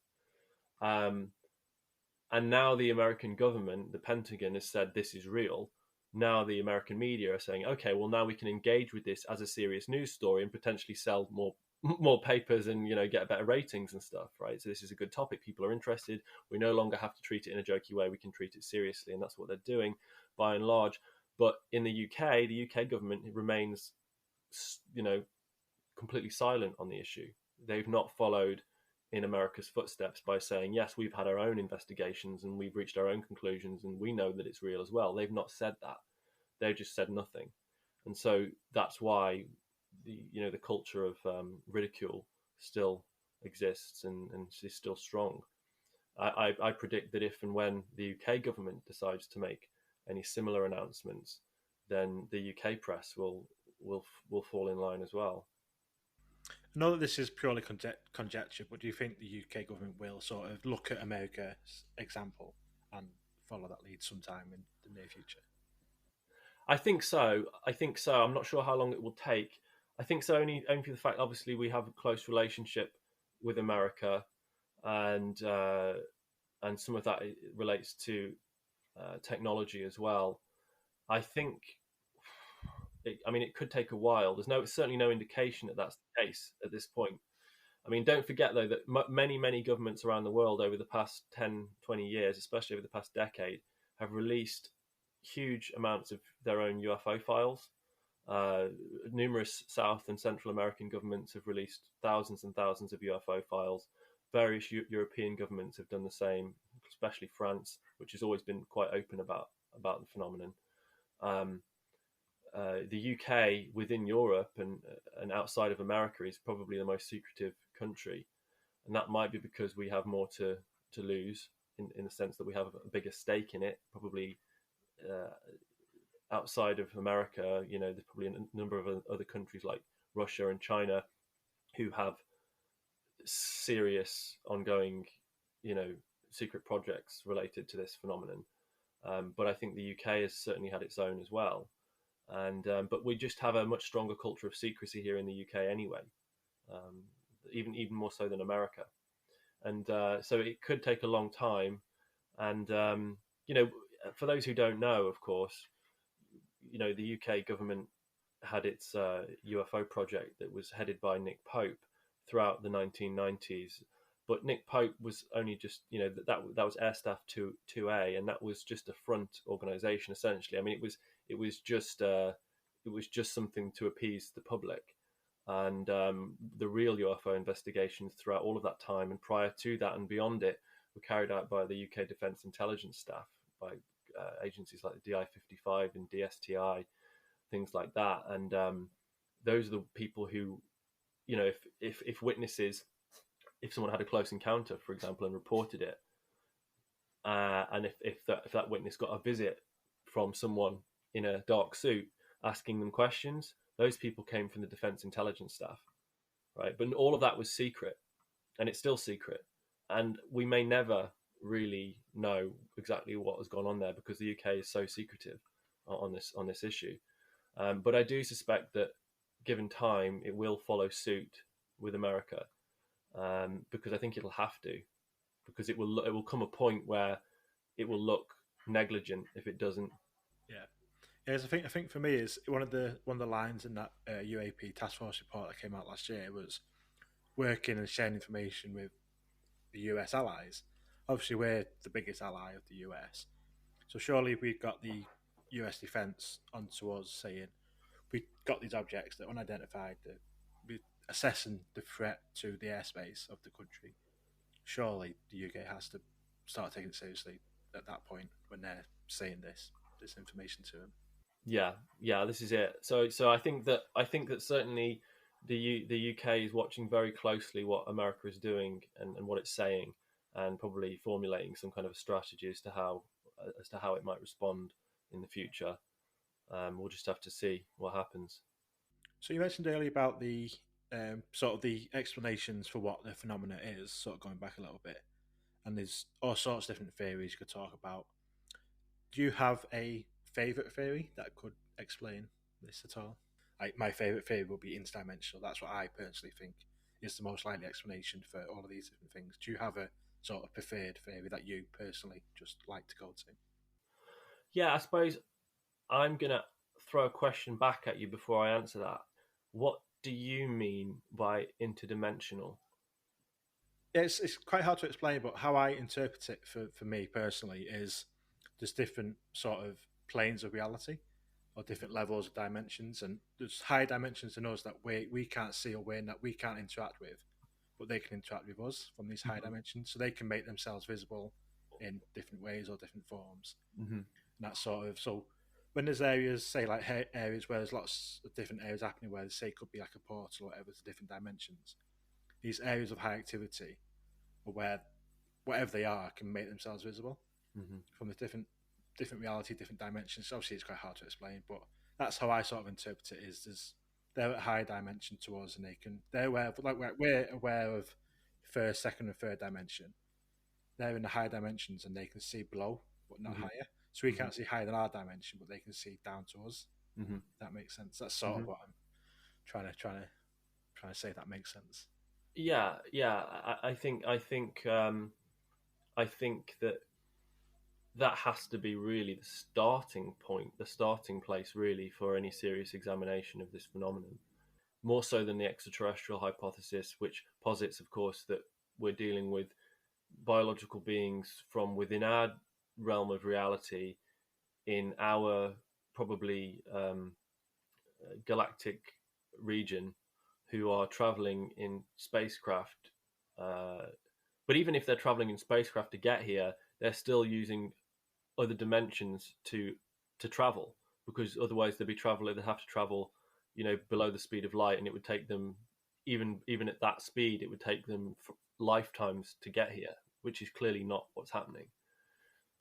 And now the American government, the Pentagon, has said this is real. Now the American media are saying, okay, well now we can engage with this as a serious news story and potentially sell more papers and get better ratings and stuff, right? So this is a good topic. People are interested. We no longer have to treat it in a jokey way. We can treat it seriously, and that's what they're doing by and large. But in the UK government remains, completely silent on the issue. They've not followed in America's footsteps by saying, yes, we've had our own investigations and we've reached our own conclusions and we know that it's real as well. They've not said that. They've just said nothing. And so that's why the culture of ridicule still exists and is still strong. I predict that if and when the UK government decides to make any similar announcements, then the UK press will fall in line as well. I know that this is purely conjecture, but do you think the UK government will sort of look at America's example and follow that lead sometime in the near future? I think so. I'm not sure how long it will take. I think so only for the fact, obviously, we have a close relationship with America, and some of that relates to technology as well. I think. It could take a while. There's certainly no indication that that's the case at this point. I mean, don't forget, though, that many governments around the world over the past 10, 20 years, especially over the past decade, have released huge amounts of their own UFO files. Numerous South and Central American governments have released thousands and thousands of UFO files. Various European governments have done the same, especially France, which has always been quite open about the phenomenon. The UK within Europe and outside of America is probably the most secretive country, and that might be because we have more to lose in the sense that we have a bigger stake in it. Probably outside of America, there's probably a number of other countries like Russia and China who have serious ongoing, secret projects related to this phenomenon. But I think the UK has certainly had its own as well. And but we just have a much stronger culture of secrecy here in the UK anyway, even more so than America. And so it could take a long time. And for those who don't know, of course, the UK government had its UFO project that was headed by Nick Pope throughout the 1990s. But Nick Pope was only just, that was Air Staff 2A, and that was just a front organisation essentially. I mean, it was just something to appease the public, and the real UFO investigations throughout all of that time and prior to that and beyond it were carried out by the UK Defence Intelligence staff, by agencies like the DI-55 and DSTI, things like that. And those are the people who, if witnesses, if someone had a close encounter, for example, and reported it, and if that witness got a visit from someone in a dark suit asking them questions, those people came from the Defence Intelligence staff, right? But all of that was secret, and it's still secret, and we may never really know exactly what has gone on there because the UK is so secretive on this issue. But I do suspect that, given time, it will follow suit with America, because I think it'll have to, because it will come a point where it will look negligent if it doesn't. Yeah. Yes, I think for me is one of the lines in that UAP task force report that came out last year was working and sharing information with the US allies. Obviously, we're the biggest ally of the US, so surely if we've got the US defense onto us saying we got these objects that are unidentified, that we're assessing the threat to the airspace of the country, surely the UK has to start taking it seriously at that point when they're saying this information to them. Yeah, this is it. So I think that certainly the UK is watching very closely what America is doing and what it's saying, and probably formulating some kind of a strategy as to how it might respond in the future. We'll just have to see what happens. So you mentioned earlier about the sort of the explanations for what the phenomena is, sort of going back a little bit, and there's all sorts of different theories you could talk about. Do you have a favourite theory that could explain this at all? Like, my favourite theory would be interdimensional. That's what I personally think is the most likely explanation for all of these different things. Do you have a sort of preferred theory that you personally just like to go to? Yeah, I suppose I'm going to throw a question back at you before I answer that. What do you mean by interdimensional? It's quite hard to explain, but how I interpret it for me personally is there's different sort of planes of reality or different levels of dimensions, and there's high dimensions in us that we can't see or we can't interact with, but they can interact with us from these high dimensions, so they can make themselves visible in different ways or different forms. Mm-hmm. And that sort of, so when there's areas, say like areas where there's lots of different areas happening where, say, could be like a portal or whatever to different dimensions, these areas of high activity where whatever they are can make themselves visible from the different reality, different dimensions. Obviously, it's quite hard to explain, but that's how I sort of interpret it. Is they're at a high dimension to us, and they're aware of, like we're aware of first, second, and third dimension. They're in the high dimensions, and they can see below, but not higher. So we can't see higher than our dimension, but they can see down to us. That makes sense. That's sort of what I'm trying to say. That makes sense. Yeah. I think that has to be really the starting point, the starting place, really, for any serious examination of this phenomenon. More so than the extraterrestrial hypothesis, which posits, of course, that we're dealing with biological beings from within our realm of reality in our probably galactic region, who are traveling in spacecraft. But even if they're traveling in spacecraft to get here, they're still using other dimensions to travel, because otherwise they'd have to travel, below the speed of light, and it would take them, even at that speed, it would take them lifetimes to get here, which is clearly not what's happening.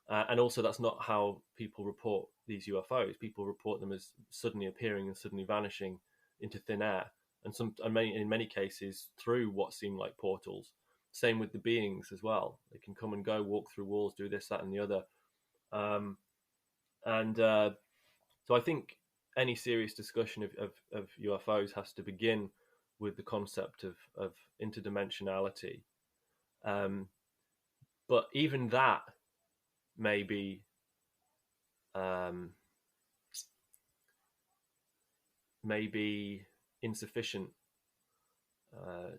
And also, that's not how people report these UFOs. People report them as suddenly appearing and suddenly vanishing into thin air, and in many cases through what seem like portals. Same with the beings as well. They can come and go, walk through walls, do this, that, and the other. So I think any serious discussion of UFOs has to begin with the concept of interdimensionality. But even that may be insufficient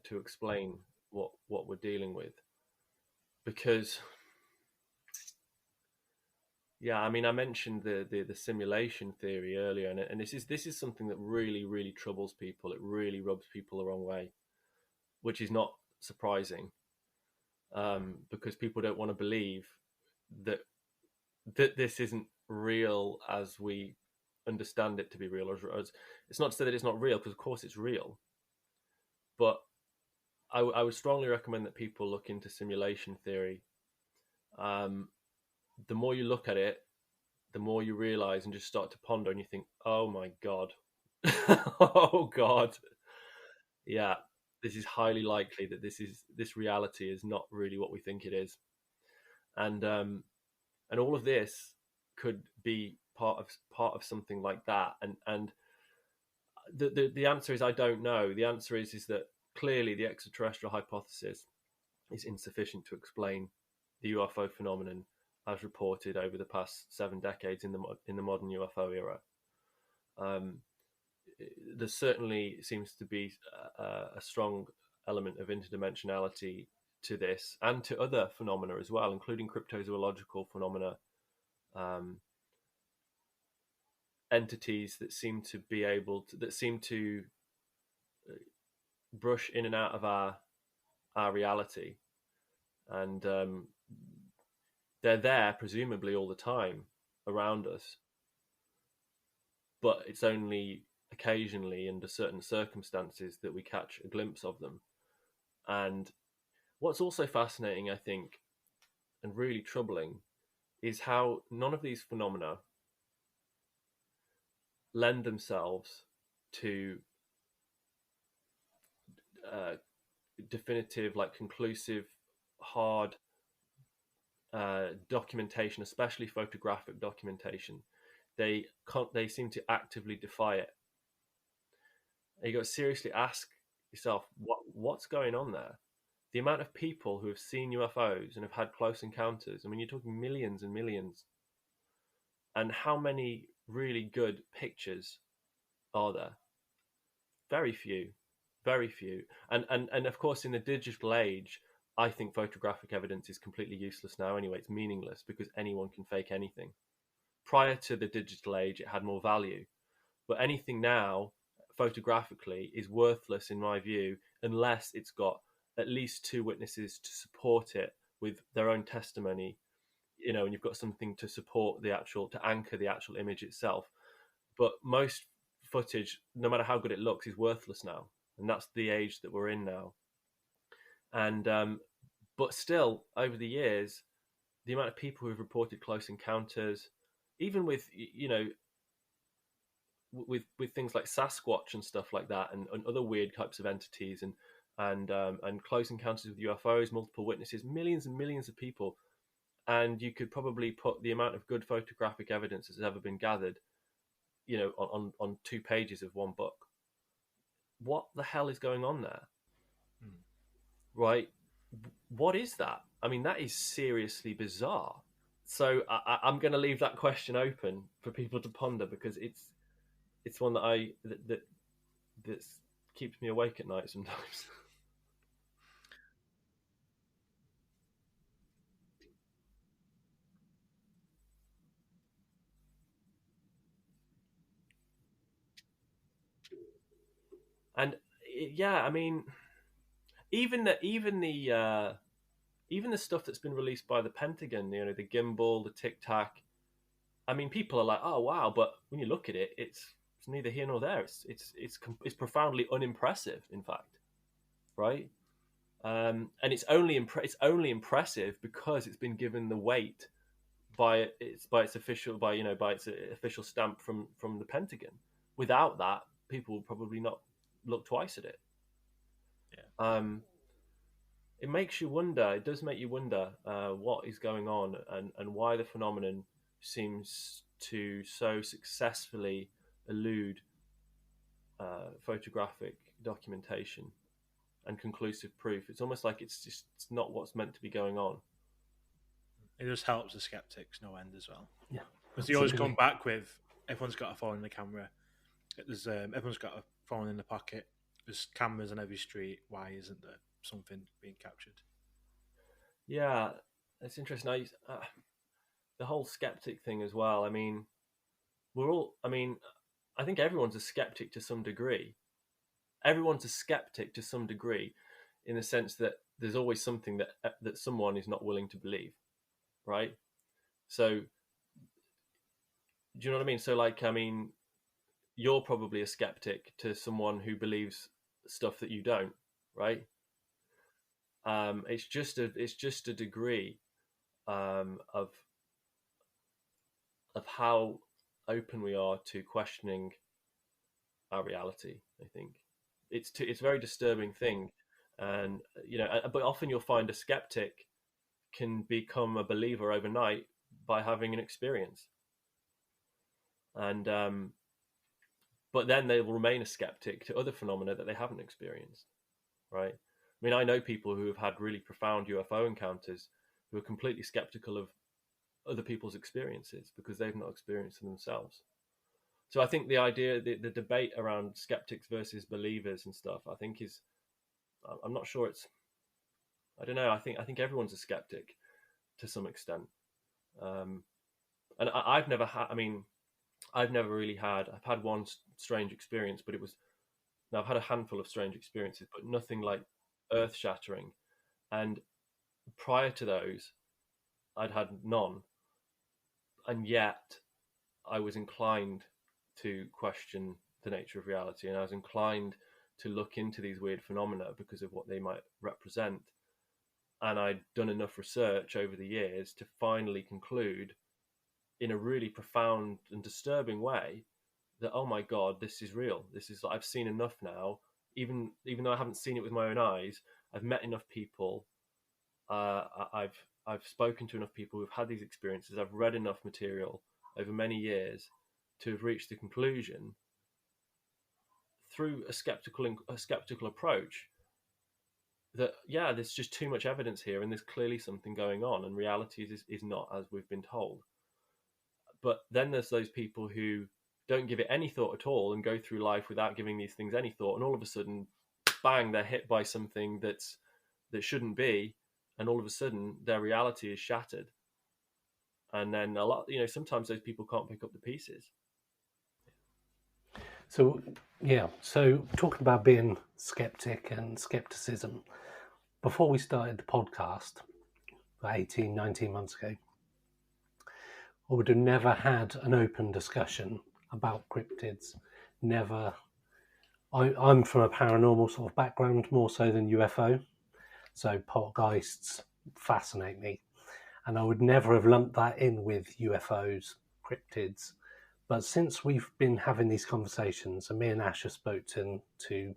to explain what we're dealing with, because I mentioned the simulation theory earlier, and this is something that really troubles people. It really rubs people the wrong way, which is not surprising, because people don't want to believe that this isn't real as we understand it to be real. As it's not to say that it's not real, because of course it's real, but I would strongly recommend that people look into simulation theory. The more you look at it, the more you realize and just start to ponder, and you think, oh my God, oh God. Yeah, this is highly likely that this reality is not really what we think it is. And all of this could be part of something like that. And the answer is, I don't know. The answer is that clearly the extraterrestrial hypothesis is insufficient to explain the UFO phenomenon as reported over the past 7 decades in the modern UFO era. There certainly seems to be a strong element of interdimensionality to this, and to other phenomena as well, including cryptozoological phenomena, entities that seem to be able to, that seem to brush in and out of our reality, and they're there presumably all the time around us, but it's only occasionally under certain circumstances that we catch a glimpse of them. And what's also fascinating, I think, and really troubling, is how none of these phenomena lend themselves to definitive, like conclusive, hard documentation, especially photographic documentation. They seem to actively defy it. And you got to seriously ask yourself, what's going on there? The amount of people who have seen UFOs and have had close encounters, I mean, you're talking millions and millions. And how many really good pictures are there? Very few, very few. And of course, in the digital age, I think photographic evidence is completely useless now anyway. It's meaningless because anyone can fake anything. Prior to the digital age, it had more value. But anything now, photographically, is worthless in my view, unless it's got at least two witnesses to support it with their own testimony, you know, and you've got something to support the actual, to anchor the actual image itself. But most footage, no matter how good it looks, is worthless now. And that's the age that we're in now. And, but still, over the years, the amount of people who've reported close encounters, even with, you know, with things like Sasquatch and stuff like that, and other weird types of entities, and close encounters with UFOs, multiple witnesses, millions and millions of people, and you could probably put the amount of good photographic evidence that's ever been gathered, you know, on 2 pages of one book. What the hell is going on there? Right? What is that? I mean, that is seriously bizarre. So I'm going to leave that question open for people to ponder, because it's one that keeps me awake at night sometimes. And yeah, I mean, even the stuff that's been released by the Pentagon, you know, the gimbal, the Tic Tac. I mean, people are like, "Oh wow," but when you look at it, it's neither here nor there. It's profoundly unimpressive, in fact, right? And it's only impressive because it's been given the weight by its official stamp from the Pentagon. Without that, people will probably not look twice at it. Yeah. It makes you wonder. It does make you wonder what is going on, and why the phenomenon seems to so successfully elude photographic documentation and conclusive proof. It's almost like it's not what's meant to be going on. It just helps the skeptics no end as well. Yeah, because they always come back with, everyone's got a phone in the camera. There's everyone's got a phone in the pocket. There's cameras on every street. Why isn't there something being captured? Yeah, it's interesting. The whole skeptic thing as well. I mean, I think everyone's a skeptic to some degree. Everyone's a skeptic to some degree, in the sense that there's always something that someone is not willing to believe, right? So, do you know what I mean? So, like, I mean, you're probably a skeptic to someone who believes stuff that you don't, right? It's just a degree of how open we are to questioning our reality. I think it's a very disturbing thing, and you know, but often you'll find a skeptic can become a believer overnight by having an experience, and but then they will remain a skeptic to other phenomena that they haven't experienced, right? I mean, I know people who have had really profound UFO encounters who are completely skeptical of other people's experiences because they've not experienced them themselves. So I think the idea, the debate around skeptics versus believers and stuff, I think is, I'm not sure it's, I don't know. I think everyone's a skeptic to some extent. And I've never had, I mean, I've never really had. I've had one strange experience, but it was. Now I've had a handful of strange experiences, but nothing like earth-shattering. And prior to those, I'd had none, and yet I was inclined to question the nature of reality, and I was inclined to look into these weird phenomena because of what they might represent. And I'd done enough research over the years to finally conclude, in a really profound and disturbing way, that, oh my God, this is real. This is, I've seen enough now. Even though I haven't seen it with my own eyes, I've met enough people. I've spoken to enough people who've had these experiences. I've read enough material over many years to have reached the conclusion, through a skeptical approach, that there's just too much evidence here, and there's clearly something going on, and reality is not as we've been told. But then there's those people who don't give it any thought at all and go through life without giving these things any thought, and all of a sudden, bang, they're hit by something that shouldn't be, and all of a sudden their reality is shattered. And then sometimes those people can't pick up the pieces. So talking about being skeptic and skepticism, before we started the podcast 18, 19 months ago, I would have never had an open discussion about cryptids. Never. I'm from a paranormal sort of background, more so than UFO. So poltergeists fascinate me. And I would never have lumped that in with UFOs, cryptids. But since we've been having these conversations, and me and Ash have spoken to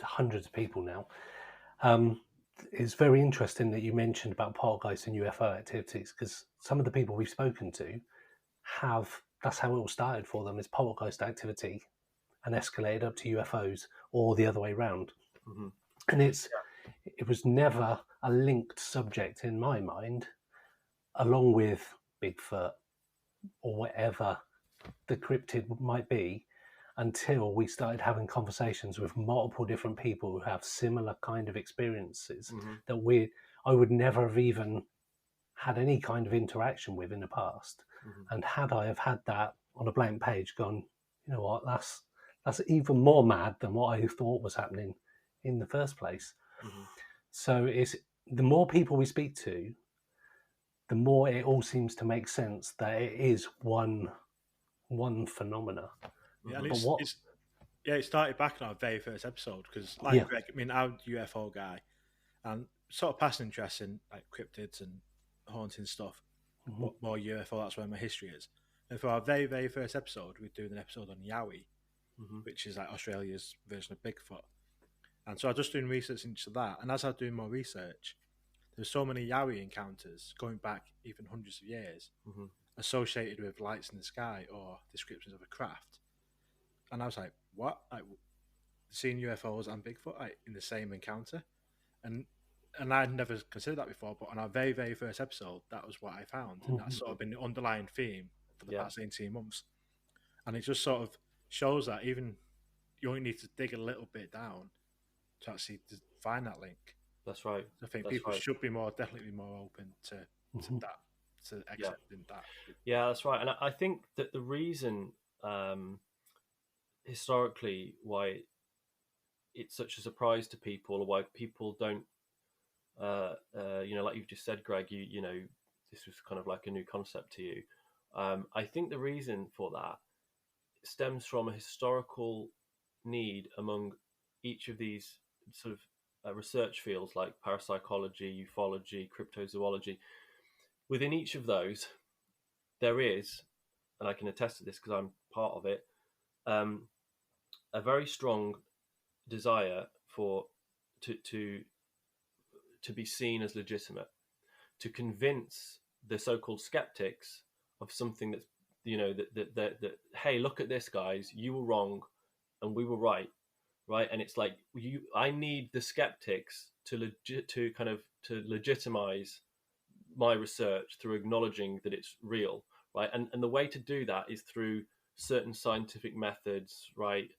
hundreds of people now, it's very interesting that you mentioned about poltergeist and UFO activities, because some of the people we've spoken to that's how it all started for them, is poltergeist activity, and escalated up to UFOs, or the other way around. Mm-hmm. And it was never a linked subject in my mind, along with Bigfoot or whatever the cryptid might be, until we started having conversations with multiple different people who have similar kind of experiences that I would never have even had any kind of interaction with in the past. And had I have had that on a blank page, gone, you know what, that's even more mad than what I thought was happening in the first place. So it's the more people we speak to, the more it all seems to make sense that it is one phenomena. Yeah, and it started back in our very first episode, because Greg, I mean, I'm a UFO guy, and sort of passing interest in like cryptids and haunting stuff, but more UFO, that's where my history is. And for our very, very first episode, we're doing an episode on Yowie, which is like Australia's version of Bigfoot. And so I was just doing research into that, and as I was doing more research, there's so many Yowie encounters going back even hundreds of years, associated with lights in the sky or descriptions of a craft. And I was like, what? Like, seeing UFOs and Bigfoot in the same encounter? And I'd never considered that before, but on our very, very first episode, that was what I found. And that's sort of been the underlying theme for the past 18 months. And it just sort of shows that even you only need to dig a little bit down to actually find that link. That's right. I think people should be definitely more open to that, to accepting that. Yeah, that's right. And I think that the reason historically why it's such a surprise to people, or why people don't, like you've just said, Greg, you know, this was kind of like a new concept to you. I think the reason for that stems from a historical need among each of these sort of research fields, like parapsychology, ufology, cryptozoology. Within each of those, there is, and I can attest to this because I'm part of it, a very strong desire to be seen as legitimate, to convince the so-called skeptics of something that's, you know, that hey, look at this, guys, you were wrong and we were right. And it's like, I need the skeptics to legitimize my research through acknowledging that it's real, right? And the way to do that is through certain scientific methods, right?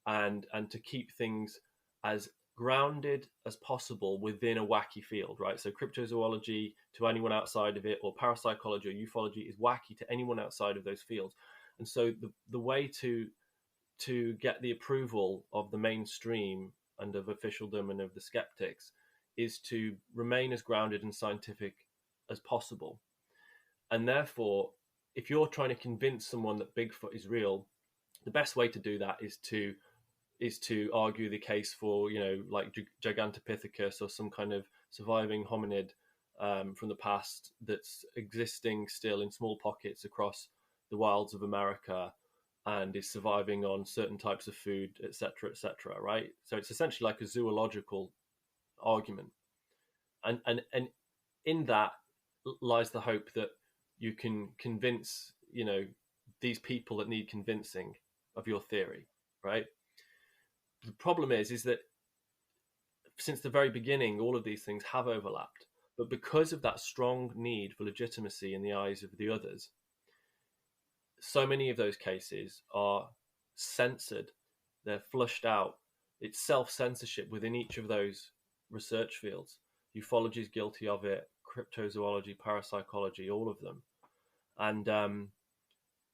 And to keep things as grounded as possible within a wacky field, right? So cryptozoology to anyone outside of it, or parapsychology or ufology, is wacky to anyone outside of those fields. And so the way to get the approval of the mainstream and of officialdom and of the skeptics is to remain as grounded and scientific as possible. And therefore, if you're trying to convince someone that Bigfoot is real, the best way to do that is to argue the case for, like Gigantopithecus or some kind of surviving hominid from the past that's existing still in small pockets across the wilds of America and is surviving on certain types of food, etc., right? So it's essentially like a zoological argument. And in that lies the hope that you can convince, these people that need convincing of your theory, right? The problem is that since the very beginning, all of these things have overlapped. But because of that strong need for legitimacy in the eyes of the others, so many of those cases are censored. They're flushed out. It's self-censorship within each of those research fields. Ufology is guilty of it, cryptozoology, parapsychology, all of them.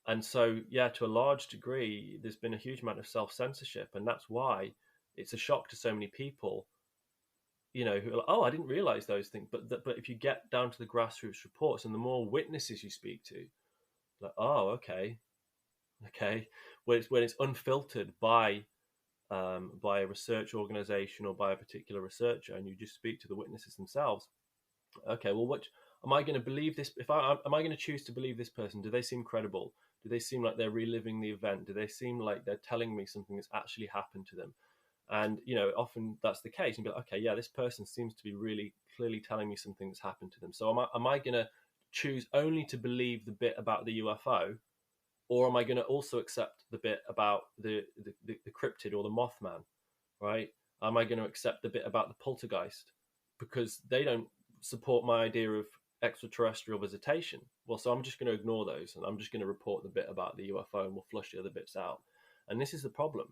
And so, to a large degree, there's been a huge amount of self-censorship, and that's why it's a shock to so many people, who are like, oh, I didn't realize those things. But if you get down to the grassroots reports and the more witnesses you speak to, like, oh, okay, when it's unfiltered by a research organization or by a particular researcher, and you just speak to the witnesses themselves. Okay, well, what am I going to believe this? Am I going to choose to believe this person? Do they seem credible? Do they seem like they're reliving the event? Do they seem like they're telling me something that's actually happened to them? And often that's the case. And be like, okay, yeah, this person seems to be really clearly telling me something that's happened to them. So am I going to choose only to believe the bit about the UFO, or am I going to also accept the bit about the cryptid or the Mothman, right? Am I going to accept the bit about the poltergeist because they don't support my idea of extraterrestrial visitation? Well, so I'm just going to ignore those, and I'm just going to report the bit about the UFO, and we'll flush the other bits out. And this is the problem.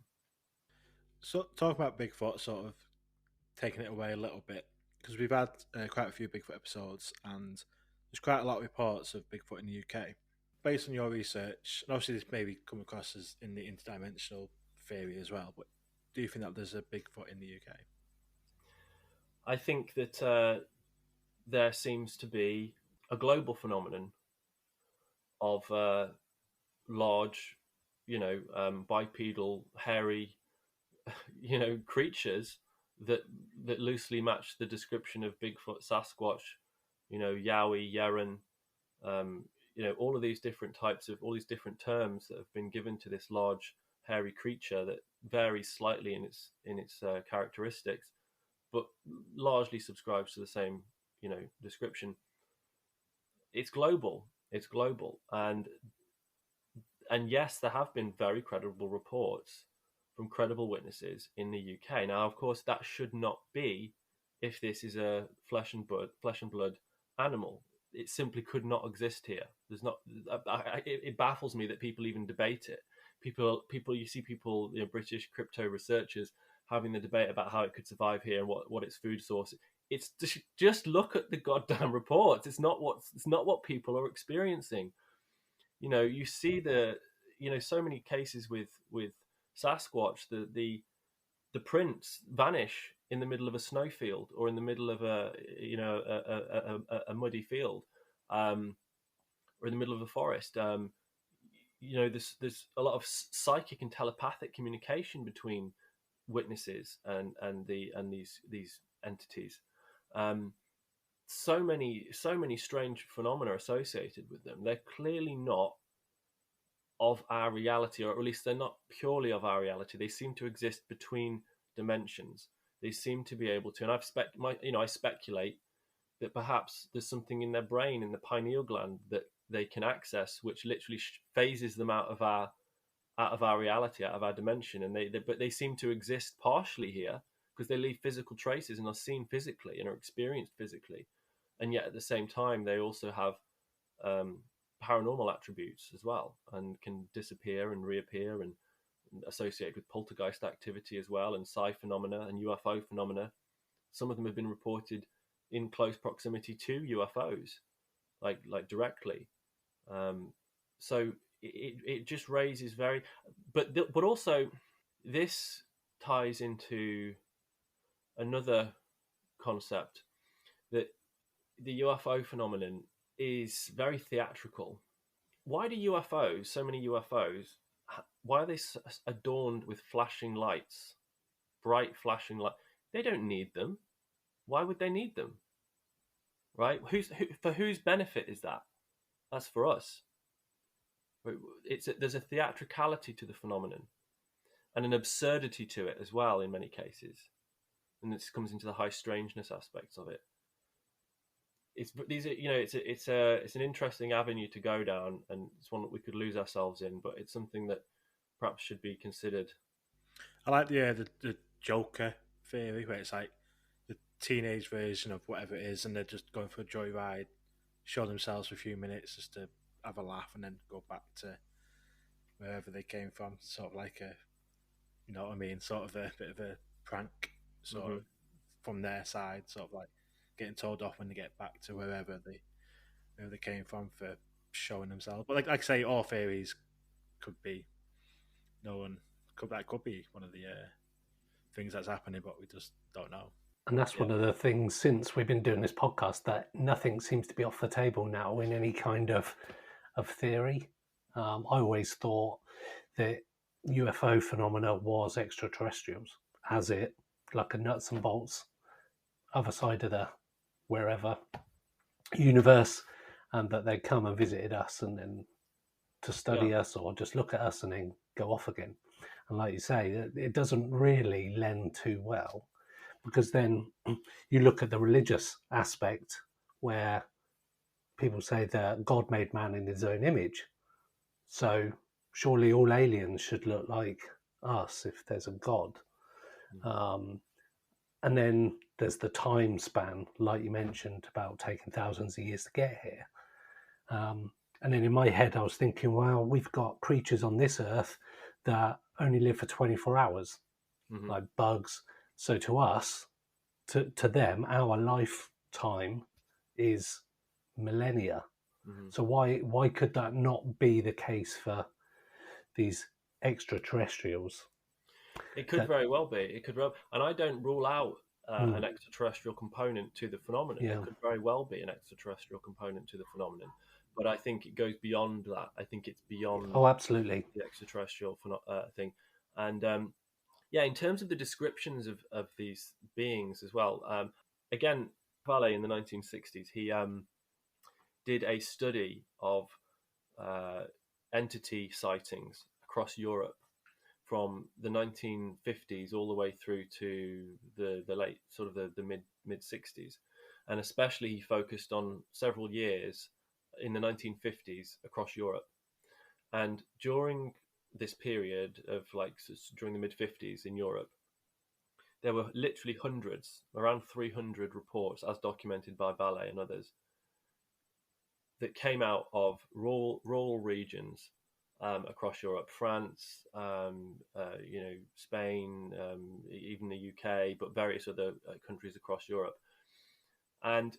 So, talk about Bigfoot, sort of taking it away a little bit, because we've had quite a few Bigfoot episodes, and there's quite a lot of reports of Bigfoot in the UK. Based on your research, and obviously this maybe come across as in the interdimensional theory as well, but do you think that there's a Bigfoot in the UK? I think that there seems to be a global phenomenon of large, bipedal, hairy, creatures that loosely match the description of Bigfoot, Sasquatch, Yowie, Yeren, all of these different types of, all these different terms that have been given to this large hairy creature that varies slightly in its characteristics, but largely subscribes to the same, description. It's global. And yes, there have been very credible reports from credible witnesses in the UK. Now, of course, that should not be if this is a flesh and blood animal. It simply could not exist here. There's not. It baffles me that people even debate it. You see people, British crypto researchers having the debate about how it could survive here and what its food source. It's just look at the goddamn reports. It's not what people are experiencing. You see so many cases with Sasquatch, the prints vanish in the middle of a snowfield or in the middle of a muddy field, or in the middle of a forest. There's a lot of psychic and telepathic communication between witnesses and these entities. So many strange phenomena associated with them. They're clearly not of our reality, or at least they're not purely of our reality. They seem to exist between dimensions. They seem to be able to, and I speculate that perhaps there's something in their brain, in the pineal gland, that they can access, which literally phases them out of our reality, out of our dimension. And but they seem to exist partially here because they leave physical traces and are seen physically and are experienced physically. And yet at the same time, they also have paranormal attributes as well, and can disappear and reappear, and associated with poltergeist activity as well, and psi phenomena and UFO phenomena. Some of them have been reported in close proximity to UFOs, like directly. So it just raises but also this ties into another concept, that the UFO phenomenon is very theatrical. Why do UFOs, so many UFOs, why are they adorned with flashing lights, bright flashing light? They don't need them. Why would they need them? Right? For whose benefit is that? That's for us. There's a theatricality to the phenomenon, and an absurdity to it as well in many cases, and this comes into the high strangeness aspects of it. It's an interesting avenue to go down, and it's one that we could lose ourselves in, but it's something that perhaps should be considered. I like the Joker theory, where it's like the teenage version of whatever it is, and they're just going for a joyride, show themselves for a few minutes just to have a laugh, and then go back to wherever they came from. Sort of like a, you know what I mean, sort of a bit of a prank, sort of from their side, sort of like getting told off when they get back to wherever they came from for showing themselves. But like I say, all theories could be that could be one of the things that's happening, but we just don't know. And that's one of the things, since we've been doing this podcast, that nothing seems to be off the table now in any kind of theory. I always thought that UFO phenomena was extraterrestrials, as it, like a nuts and bolts, other side of the wherever universe, and that they'd come and visited us and then to study us or just look at us and then go off again. And like you say, it doesn't really lend too well, because then you look at the religious aspect where people say that God made man in his own image. So surely all aliens should look like us if there's a God. And then there's the time span, like you mentioned, about taking thousands of years to get here. And then in my head, I was thinking, well, we've got creatures on this earth that only live for 24 hours, like bugs. So to us, to them, our lifetime is millennia. So why could that not be the case for these extraterrestrials? It could very well be. It could, and I don't rule out an extraterrestrial component to the phenomenon. There could very well be an extraterrestrial component to the phenomenon, but I think it goes beyond that. I think it's beyond. Oh, absolutely. The extraterrestrial thing, and in terms of the descriptions of these beings as well. Again, Vallée in the 1960s, he did a study of entity sightings across Europe from the 1950s all the way through to the late, sort of the mid 60s, and especially he focused on several years in the 1950s across Europe. And during this period of during the mid 50s in Europe, there were literally hundreds, around 300 reports, as documented by Vallée and others, that came out of rural regions across Europe, France, Spain, even the UK, but various other countries across Europe. And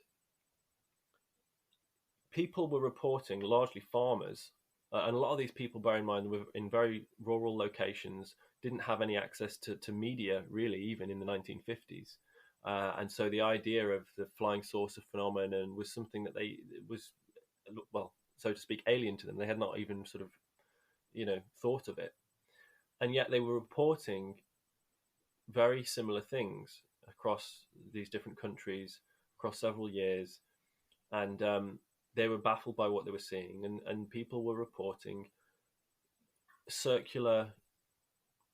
people were reporting, largely farmers, and a lot of these people, bear in mind, were in very rural locations, didn't have any access to media, really, even in the 1950s. And so the idea of the flying saucer phenomenon was something that was, well, so to speak, alien to them. They had not even sort of, thought of it. And yet they were reporting very similar things across these different countries, across several years. And they were baffled by what they were seeing. And people were reporting circular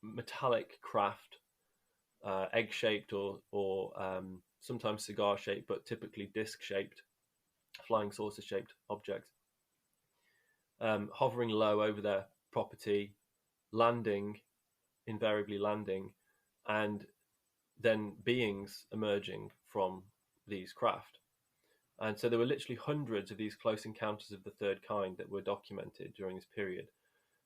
metallic craft, egg-shaped or sometimes cigar-shaped, but typically disc-shaped, flying saucer-shaped objects, hovering low over their property, invariably landing, and then beings emerging from these craft. And so there were literally hundreds of these close encounters of the third kind that were documented during this period.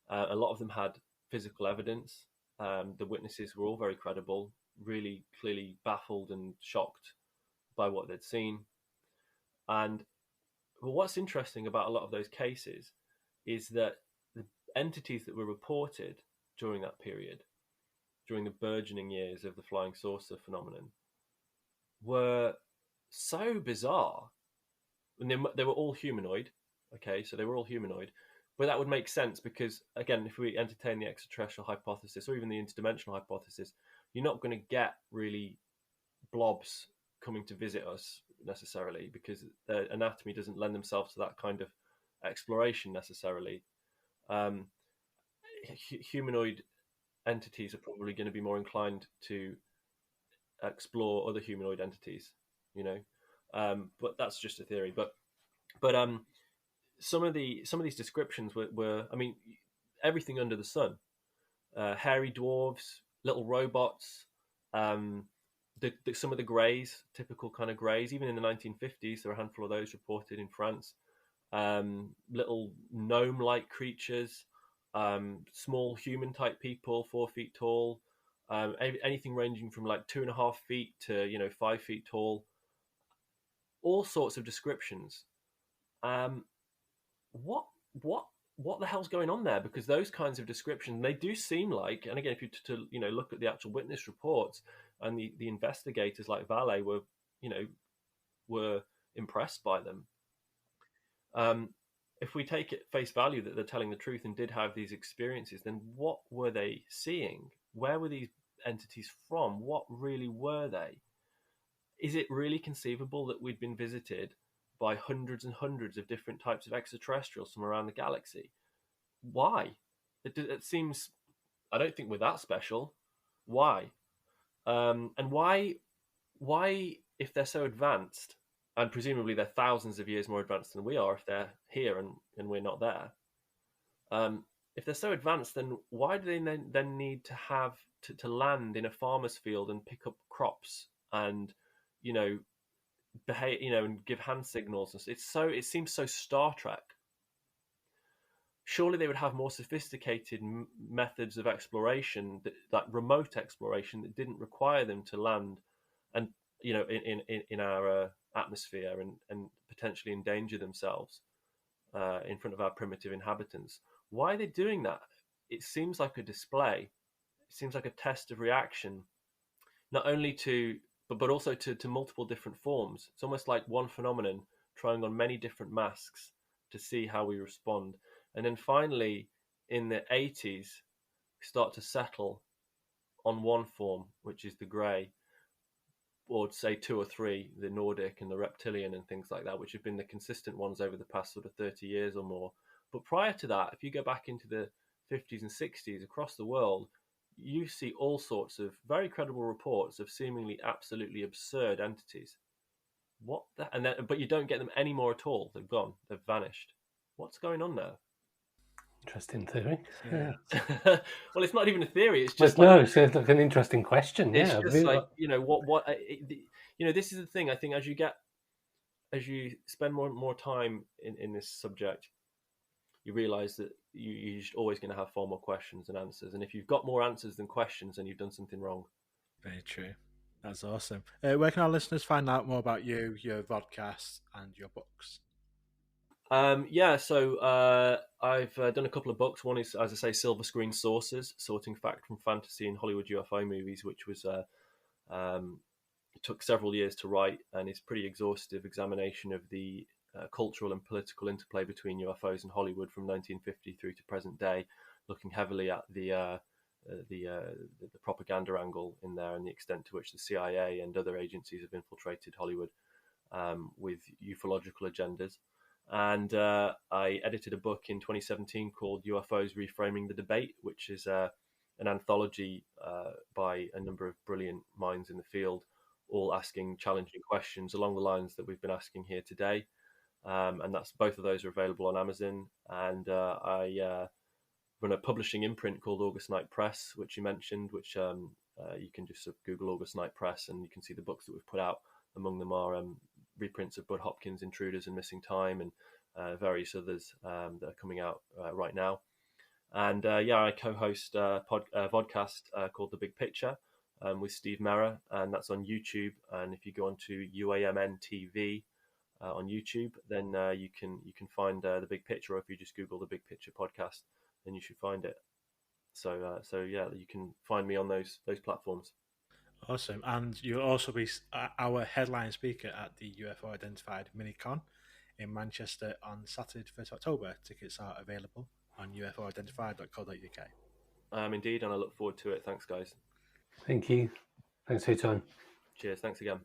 A lot of them had physical evidence. The witnesses were all very credible, really clearly baffled and shocked by what they'd seen. And what's interesting about a lot of those cases is that entities that were reported during that period, during the burgeoning years of the flying saucer phenomenon, were so bizarre. And they were all humanoid. Okay, so they were all humanoid. But that would make sense because, again, if we entertain the extraterrestrial hypothesis or even the interdimensional hypothesis, you're not going to get really blobs coming to visit us necessarily because their anatomy doesn't lend themselves to that kind of exploration necessarily. Humanoid entities are probably going to be more inclined to explore other humanoid entities, you know. But that's just a theory. But some of these descriptions were I mean, everything under the sun, hairy dwarves, little robots, some of the greys, typical kind of greys. Even in the 1950s, there were a handful of those reported in France. Little gnome-like creatures, small human-type people, 4 feet tall, anything ranging from like 2.5 feet to 5 feet tall. All sorts of descriptions. What the hell's going on there? Because those kinds of descriptions, they do seem like, and again, if you to look at the actual witness reports and the investigators like Valet were impressed by them. If we take it face value that they're telling the truth and did have these experiences, then what were they seeing? Where were these entities from? What really were they? Is it really conceivable that we'd been visited by hundreds and hundreds of different types of extraterrestrials from around the galaxy? Why? It seems, I don't think we're that special. Why? And why, if they're so advanced, and presumably they're thousands of years more advanced than we are if they're here and we're not there, if they're so advanced, then why do they then need to have to land in a farmer's field and pick up crops and behave, and give hand signals? It seems so Star Trek. Surely they would have more sophisticated methods of exploration, that remote exploration that didn't require them to land and in our atmosphere and potentially endanger themselves in front of our primitive inhabitants. Why are they doing that? It seems like a display. It seems like a test of reaction, not only but also to multiple different forms. It's almost like one phenomenon trying on many different masks to see how we respond. And then finally, in the 80s, we start to settle on one form, which is the grey, or say 2 or 3, the Nordic and the reptilian and things like that, which have been the consistent ones over the past sort of 30 years or more. But prior to that, if you go back into the 50s and 60s across the world, you see all sorts of very credible reports of seemingly absolutely absurd entities. But you don't get them anymore at all. They've gone. They've vanished. What's going on there? Interesting theory. Yeah. Well, it's not even a theory. It's just it's like an interesting question. It's yeah, just like this is the thing. I think as you spend more time in this subject, you realize that you're always going to have far more questions than answers. And if you've got more answers than questions, then you've done something wrong. Very true. That's awesome. Where can our listeners find out more about you, your vodcast, and your books? So I've done a couple of books. One is, as I say, Silver Screen Sources, Sorting Fact from Fantasy and Hollywood UFO Movies, which was took several years to write, and is pretty exhaustive examination of the cultural and political interplay between UFOs and Hollywood from 1950 through to present day, looking heavily at the propaganda angle in there and the extent to which the CIA and other agencies have infiltrated Hollywood with ufological agendas. And I edited a book in 2017 called UFOs Reframing the Debate, which is an anthology by a number of brilliant minds in the field, all asking challenging questions along the lines that we've been asking here today. And both of those are available on Amazon. And I run a publishing imprint called August Night Press, which you mentioned, which you can just Google August Night Press and you can see the books that we've put out. Among them are reprints of Bud Hopkins' Intruders and Missing Time and various others that are coming out right now. And I co-host a vodcast called The Big Picture with Steve Merra, and that's on YouTube. And if you go onto UAMN TV on YouTube, then you can find The Big Picture, or if you just Google The Big Picture podcast, and you should find it. So yeah, you can find me on those platforms. Awesome. And you'll also be our headline speaker at the UFO Identified Minicon in Manchester on Saturday, 1st October. Tickets are available on ufoidentified.co.uk. Indeed, and I look forward to it. Thanks, guys. Thank you. Thanks for your time. Cheers. Thanks again.